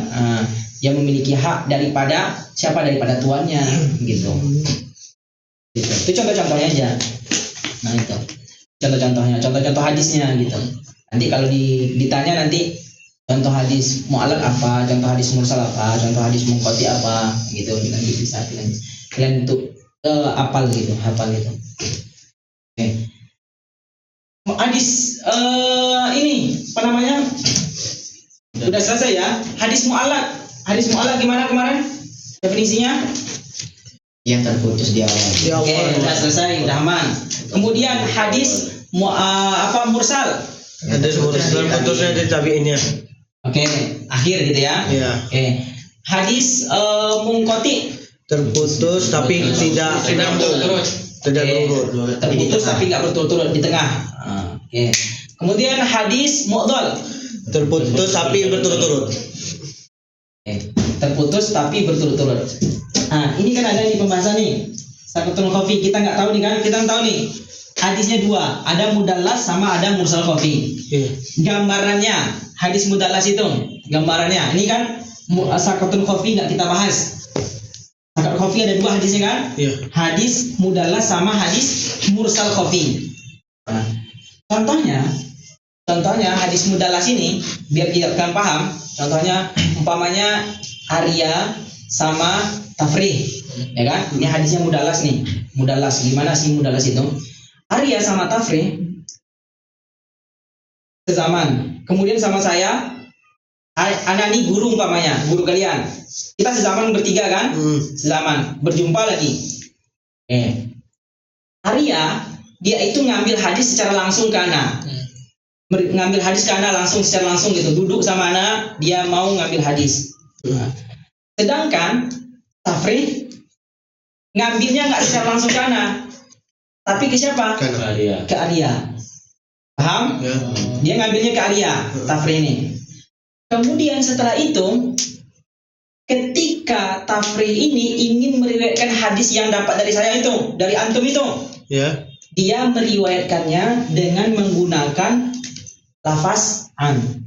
Dia memiliki hak daripada siapa? Daripada tuannya, gitu. Itu contoh-contohnya aja. Nah itu contoh-contohnya, contoh-contoh hadisnya gitu. Nanti kalau ditanya nanti contoh hadis mu'allaq apa, contoh hadis mursal apa, contoh hadis munqati apa, gitu. Nanti bisa kalian untuk hafal gitu. Oke. Hadis ini apa namanya? Sudah selesai ya. Hadis mu'allaq. Hadis mu'allaq gimana kemarin? Definisinya? Yang terputus di awal. Di Oke, awal. sudah selesai, sudah aman. Kemudian hadis mursal. Ada mursal putusnya dari tabi'innya. Oke, akhir gitu ya. Iya. Oke. Hadis munqati. Terputus tapi tidak berturut-turut. Tidak Oke. berurut. Terputus tapi nggak berturut-turut di tengah. Oke. Kemudian hadis mu'dhal. Terputus tapi berturut-turut. Oke. Terputus tapi berturut-turut. Nah, ini kan ada di pembahasan nih. Sakatul khafi kita nggak tahu nih kan? Kita nggak tahu nih. Hadisnya dua, ada mudallas sama ada mursal khafi. Iya. Gambarannya hadis mudallas itu, gambarannya ini kan sakatul khafi nggak kita bahas. Sakatul khafi ada dua hadisnya kan? Iya. Hadis mudallas sama hadis mursal khafi. Nah, contohnya hadis mudallas ini biar kita kan paham. Contohnya umpamanya Arya sama Tafrih, ya kan? Ini hadisnya mudallas nih. Mudallas gimana sih mudallas itu? Arya sama Tafrih sezaman. Kemudian sama saya, anak ini guru umpamanya, guru kalian. Kita sezaman bertiga kan? Sezaman, berjumpa lagi. Arya dia itu ngambil hadis secara langsung ke anak. Ngambil hadis ke anak langsung secara langsung gitu. Duduk sama anak, dia mau ngambil hadis. Sedangkan Tafrih ngambilnya nggak secara langsung ke anak, tapi ke siapa? Ke Arya. Paham? Ya. Dia ngambilnya ke Arya, Tafrih ini. Kemudian setelah itu, ketika Tafrih ini ingin meriwayatkan hadis yang dapat dari saya itu, dari antum itu, Ya. dia meriwayatkannya dengan menggunakan lafaz an.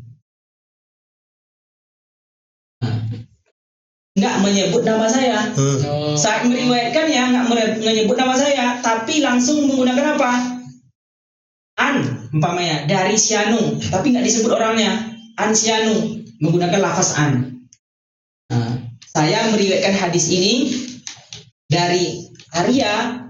Nggak menyebut nama saya. Saat meriwayatkannya nggak menyebut nama saya, tapi langsung menggunakan apa? An, umpamanya dari Sianu, tapi nggak disebut orangnya. An Sianu, menggunakan lafaz an. Nah, saya meriwayatkan hadis ini dari Arya,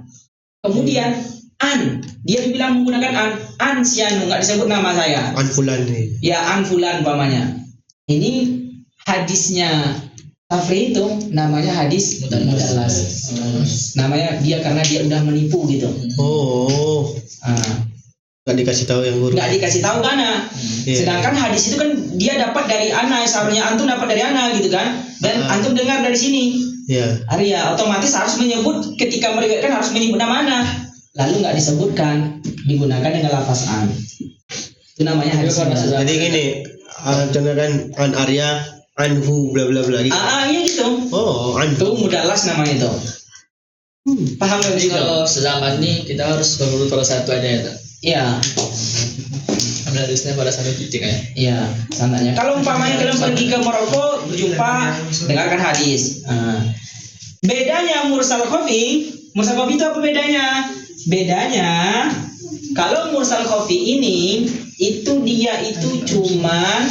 kemudian an, dia bilang menggunakan an Sianu, nggak disebut nama saya. Anfulan nih. Ya an fulan umpamanya. Ini hadisnya Tafrih itu namanya hadis mudallas. Namanya dia karena dia udah menipu gitu. Oh. Nggak dikasih tahu yang guru. Nggak dikasih tahu karena. Iya. Sedangkan hadis itu kan dia dapat dari ana, seharusnya antum dapat dari ana gitu kan. Dan antum dengar dari sini. Iya. Arya otomatis harus menyebut, ketika meriwayatkan harus menyebut nama ana. Lalu nggak disebutkan, digunakan dengan lafaz an. Itu namanya hadis mudallas. Jadi gini, contoh kan an Arya, anhu bla bla bla gitu. Iya gitu. Oh, Itu anhu. mudallas namanya itu. Paham nggak Jadi gitu? kalau sezaman nih kita harus berurut pada satu aja ya, tak? Iya. Ambil hadisnya pada satu titik ya. Iya, sananya. Kalau umpamanya kalian pergi ke Maroko, berjumpa, dengarkan hadis. Bedanya mursal khafi itu apa bedanya? Bedanya, kalau mursal khafi ini, itu dia itu cuman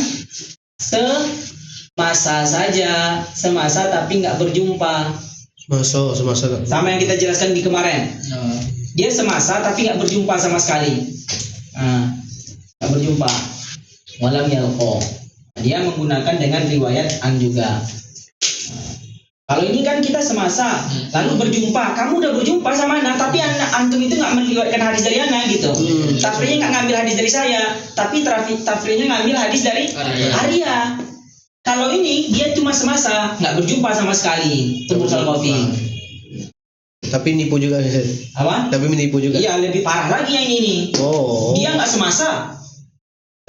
semasa saja, semasa tapi nggak berjumpa. Semasa. Sama yang kita jelaskan di kemarin. Dia semasa tapi nggak berjumpa sama sekali. Nggak berjumpa. Walam yalqa. Dia menggunakan dengan riwayat an juga. Kalau ini kan kita semasa, lalu berjumpa. Kamu udah berjumpa sama anak, tapi antum itu nggak meriwayatkan hadis dari anak gitu. Tafrihnya nggak ngambil hadis dari saya, tapi tafrihnya ngambil hadis dari Arya. Kalau ini dia cuma semasa, nggak berjumpa sama sekali. Itu mursal khafi. Tapi nipu juga. Apa? Tapi menipu juga. Iya, lebih parah lagi yang ini nih. Oh. Dia nggak semasa,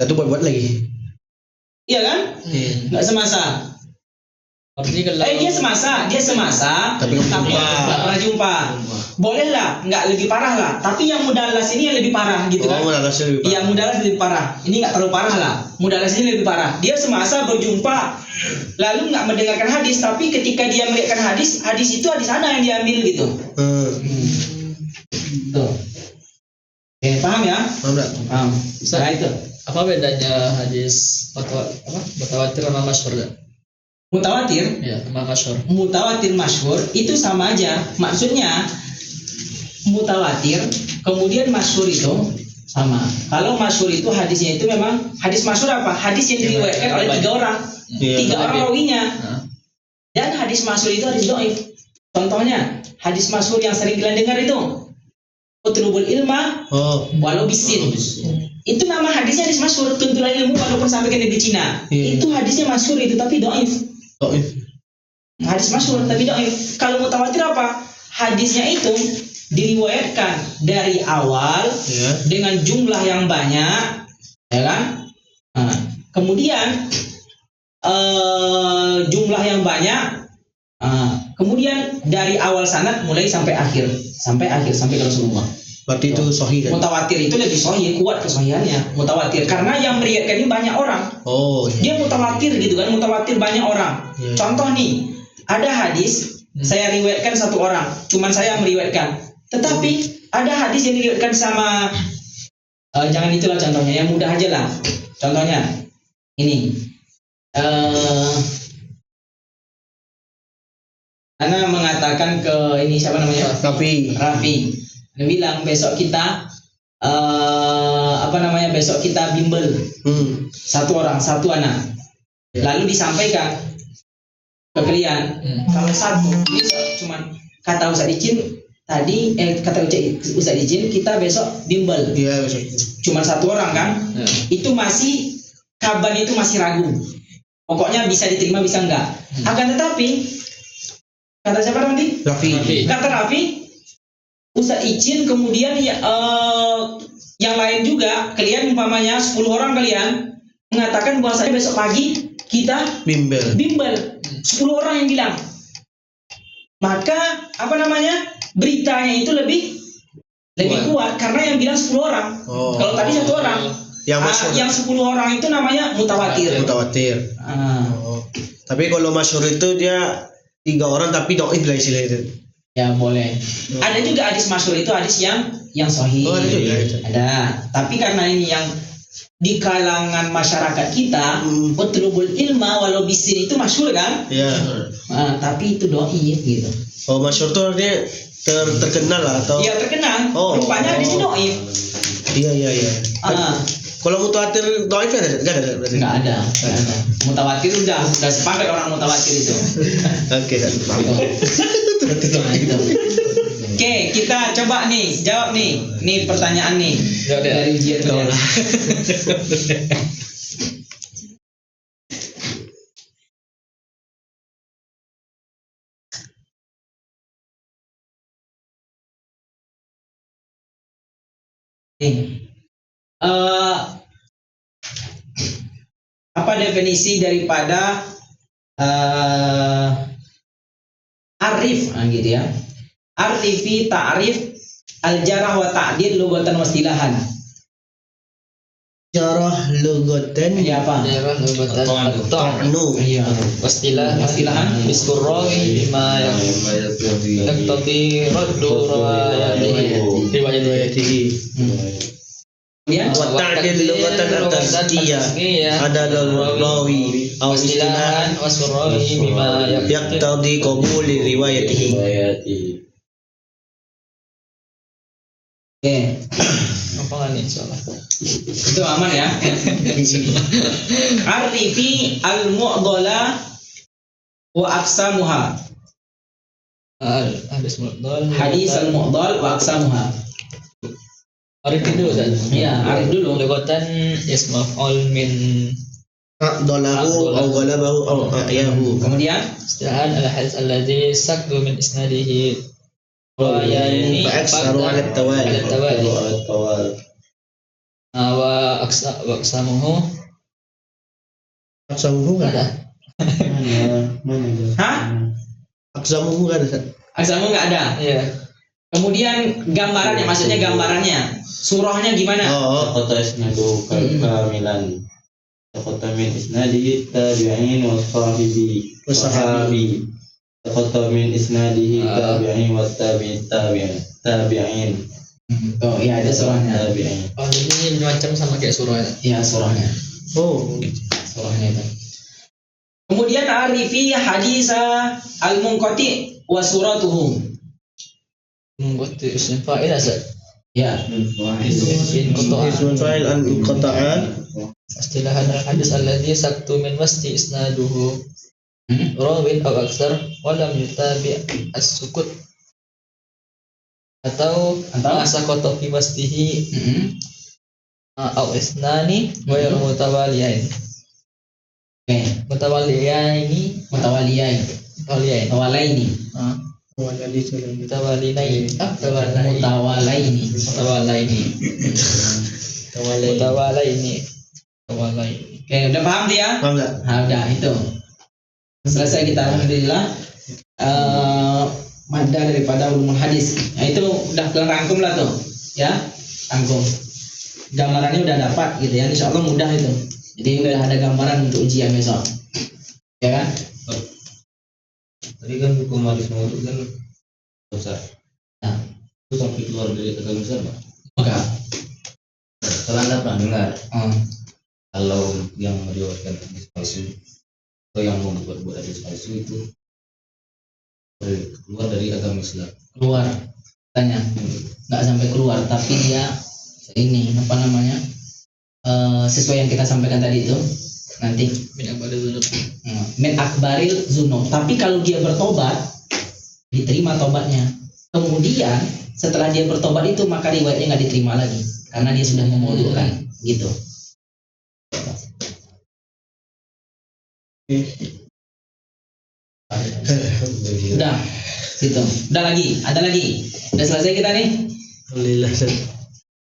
Satu buat lagi. iya kan? Nggak semasa. Artinya kalau Dia semasa, Tapi nggak berjumpa. nggak pernah jumpa. Boleh lah, nggak lebih parah lah. Tapi yang mudallas ini yang lebih parah gitu kan? Mudalasnya lebih Iya, mudallas lebih parah. Ini nggak terlalu parah lah. Mudallas ini lebih parah. Dia semasa berjumpa, lalu nggak mendengarkan hadis. Tapi ketika dia melihatkan hadis itu hadis sana yang diambil gitu. Tuh. Oke, paham ya? Paham nggak? Paham. Nah itu. apa bedanya hadis mutawatir sama masyhur? Mutawatir. Ya, sama masyhur. Mutawatir masyhur itu sama aja. Maksudnya mutawatir, kemudian masyhur itu sama. Kalau masyhur itu hadisnya itu memang hadis masyhur apa? Hadis yang diriwayatkan oleh 3 orang. Iya. 3 orang rawinya. Hah? Dan hadis masyhur itu hadis dhaif. Contohnya, hadis masyhur yang sering kalian dengar itu utlubul ilma Oh. walau bisin. Itu nama hadisnya hadis masyhur, tuntulah ilmu walaupun sampai ke negeri Cina. Iya. Itu hadisnya masyhur itu tapi dhaif. Dhaif. Hadis masyhur tapi dhaif. Kalau mutawatir apa? Hadisnya itu diriwayatkan dari awal Ya. dengan jumlah yang banyak, ya kan? Nah, kemudian jumlah yang banyak, kemudian dari awal sanad mulai sampai akhir sampai ke Rasulullah. Berarti itu sahih kan? Mutawatir itu lebih sahih, kuat kesahihannya mutawatir karena yang meriwayatkan ini banyak orang. Oh, iya. Dia mutawatir gitu kan, mutawatir banyak orang. Iya. Contoh nih, ada hadis saya riwayatkan 1 orang, cuman saya yang meriwayatkan. Tetapi ada hadis yang diriwayatkan sama jangan itulah contohnya, yang mudah aja lah. Contohnya ini, Ana mengatakan ke ini siapa namanya? Tapi Raffi. Dia bilang besok kita besok kita bimbel 1 orang 1 anak. Lalu disampaikan ke kalian kalau 1 ini cuman kata Ustaz Icin tadi kata Ustaz Icin kita besok bimbel iya besok. cuman 1 orang kan, itu masih kabar itu masih ragu, pokoknya bisa diterima bisa enggak. Akan tetapi kata siapa nanti? Rafi. Kata Raffi, Ustaz Icin kemudian yang lain juga, kalian umpamanya 10 orang kalian mengatakan bahwasanya besok pagi kita Bimbel. bimbel, 10 orang yang bilang, maka beritanya itu lebih kuat karena yang bilang 10 orang. Oh. Kalau tadi 1 orang, Yang masyhur. yang 10 orang itu namanya mutawatir. Mutawatir. Oh. Tapi kalau masyhur itu dia 3 orang tapi dhaif lah istilah itu. Ya boleh. Ada juga hadis masyhur itu hadis yang sahih. Oh, ada juga itu. Ada. Tapi karena ini yang di kalangan masyarakat kita, utlubul ilma walau bisin itu masyhur kan? Iya. Tapi itu dhaif gitu. Oh, masyhur tuh dia terkenal lah atau? Iya terkenal. Oh. Rupanya hadis dhaif. Iya. Kalau mutawatir dhaif ada? Enggak ada berarti. Enggak ada. Mutawatir udah sepakat orang mutawatir itu. Oke, paham. Itu. Oke, kita coba nih jawab nih. Nih pertanyaan nih dari ujian tuh. Apa definisi daripada arif gitu ya? Arifi ta'rif al-jarah wa ta'dil lugatan wa istilahan. Jarah lugatan Ya apa? Jarah lugatan ta'nu. Iya. Wastilahan Istilahan. Biskur rawi bima yaktabi raddu riwayatihi. Kemudian Wa ta'dil lugatan at-tazkiyah ada rawi aw istilahan waskur rawi bima yaqtadi qabuli riwayatihi. oke, apa kan nih soalnya? itu aman ya. Arifi al-mu'dhala wa aqsamuha. Hadis mu'dhal. Hadis al-mu'dhal wa aqsamuha. Arif dulu kan? Iya, arif dulu. Lugatan ism maf'ul min Aqdalahu aw ghalabahu aw a'yahu. Kemudian istilahan al-hadis alladhi sakdu min isnadihi wa yani Fa'aksaru ala tawali. wa aqsamuhu Aksamuhu enggak ada. hah? Aksamuhu enggak ada. Aksamu nggak ada. iya Kemudian gambarannya, maksudnya gambarannya, surahnya gimana? Oh, Kota isnadu kamilan. Kota min isnadihi tabi'in wa sahibi wa sahabi. Kota min isnadihi tabi'in wa tabi'in. Oh iya ada surahnya. Tabi'in. oh jadi ini macam sama kayak surah ya? Iya surahnya. oh, Surahnya itu. Kemudian arifi hadisa al-munqati wa suratuhu. membuat isim fa'il asal. Ya. In qata'a. Ismun fa'il an qata'a. Istilahan al-hadis alladhi saktu min wasti isnaduhu rawin aw aksar wa lam yutabi as-sukut atau asaqata fi wastihi aw isnani wa mutawaliyain. Oke. Mutawaliyaini. Mutawaliyain. Mutawalaini. Mutawalinaini. Mutawalaini. Mutawalaini. Oke, udah paham dia? Paham enggak? Nah, udah itu. Selesai kita alhamdulillah. Mada daripada ulumul hadis. Nah, itu udah rangkum lah tuh, ya. Rangkum. Gambarannya udah dapat gitu ya. Insya Allah mudah itu. Jadi udah ada gambaran untuk ujian besok. Ya kan? Tadi kan hukum hadis maudhu kan besar. Nah. Itu sampai keluar dari kata besar, Pak. Enggak. Kalau Anda pernah dengar Hmm. kalau yang meriwayatkan hadis palsu atau yang mau buat hadis palsu itu keluar dari agama Islam. Keluar. Tanya. Enggak sampai keluar, tapi dia ini apa namanya? Sesuai yang kita sampaikan tadi itu nanti min akbaril zunub. Tapi kalau dia bertobat diterima tobatnya. Kemudian setelah dia bertobat itu maka riwayatnya nggak diterima lagi karena dia sudah memaudukan gitu. Udah gitu. Udah lagi, ada lagi. Udah selesai kita nih. Alhamdulillah.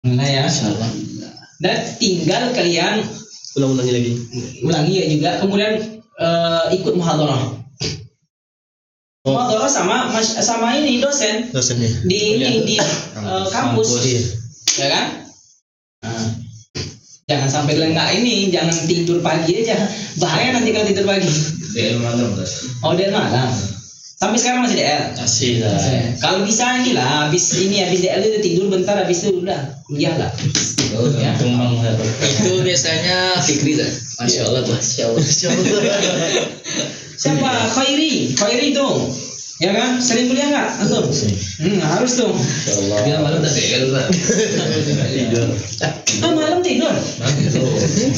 Nah ya, insyaallah. Dan tinggal kalian Ulang-ulangi lagi. ulangi ya juga, kemudian ikut muhadharah. Muhadharah sama ini dosen Dosennya. di kampus, Iya. ya kan? Nah, jangan sampai kalian nggak ini, jangan tidur pagi aja, bahaya nanti kalau tidur pagi. DL malam kan. Oh DL malam, sampai sekarang masih DL. Masih lah. Kalau bisa inilah, habis DL itu tidur bentar, habis itu udah kuliah lah. Oh, Ya. tumbang lah. Itu biasanya Fikri kan. Masya Allah tuh. Siapa? Khairi itu, ya kan? Sering kuliah nggak? Antum? Harus tuh. Dia malam tak DL lah. Tidur. Malam tidur.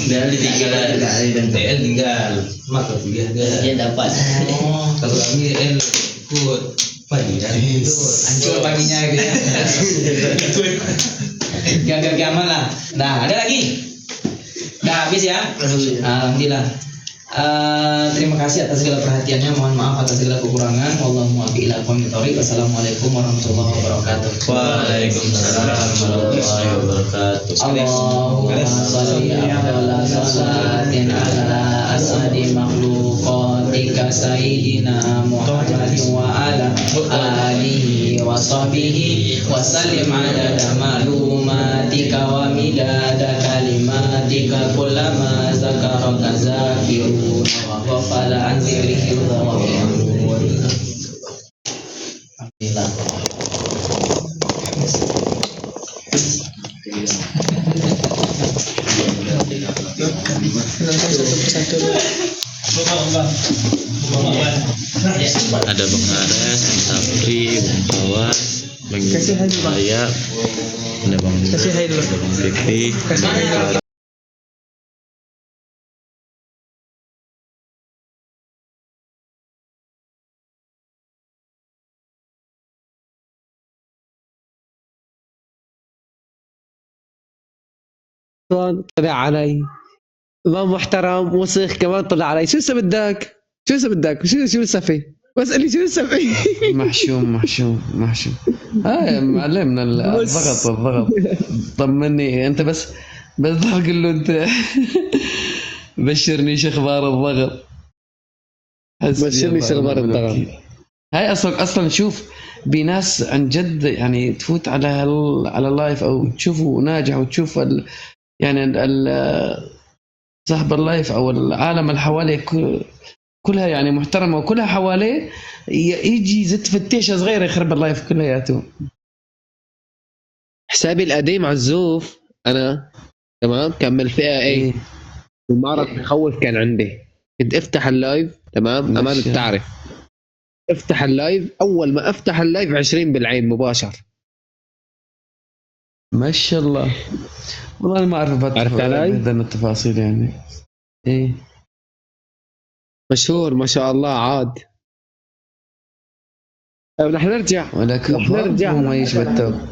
DL ditinggal dan DL tinggal. Maka kuliah dia dapat. Oh, Kalau kami DL ikut pagi dan tidur. hancur paginya gitu ya. Gagal aman lah. Nah, ada lagi. Udah habis ya? Alhamdulillah. Alhamdulillah. Terima kasih atas segala perhatiannya. Mohon maaf atas segala kekurangan. Wallahu muwaffiq ila aqwamit thoriq. Wassalamualaikum warahmatullahi wabarakatuh. Waalaikumsalam warahmatullahi wabarakatuh. Allahumma shalli ala salatin ala asadi makhluqatika sayyidina Muhammadin wa ala alihi wa sahbihi wa sallim adada ma'lumatika wa midada kalimatika kullama zakaraka zakiruna wa ghafala an zikrika wa ghafurun. Alhamdulillah. Ada Bang Ares, Bang Sapri, Bang Kawas, Bang Saya, ada Bang Nur, ada Bang Fikri, طلع علي امام محترم وسخ كمان طلع علي شو لسه بدك شو لسه في بسألني شو لسه في محشوم هاي معلمنا الضغط طمني انت بس ضل قل له انت بشرني شو اخبار الضغط بشرني شو اخبار الضغط. هاي اصلا شوف بناس عن جد يعني تفوت على اللايف او تشوفه ناجح وتشوف صاحب اللايف او العالم اللي حواليه كلها يعني محترمه وكلها حواليه يجي زت فتيشه صغيره يخرب اللايف كلياته. حسابي القديم عزوف انا تمام كان بالفئه اي ومعرض مخوف كان عندي كنت افتح اللايف تمام امان بتعرف افتح اللايف، اول ما افتح اللايف 20 بالعين مباشر. ما شاء الله. والله أنا ما أعرف عرفت علي؟ هذا التفاصيل يعني. إيه مشهور ما شاء الله عاد. رح نرجع ولكن رح نرجع ما يشبه.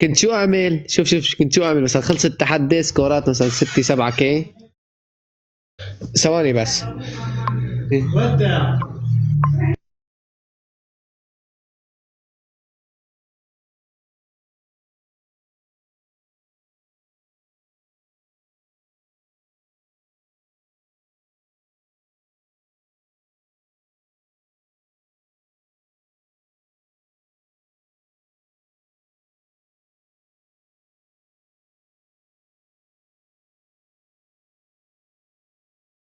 كنت شو اعمل؟ شوف كنت شو اعمل مثلا خلص التحدي سكورات مثلا 6 7 كي. ثواني بس.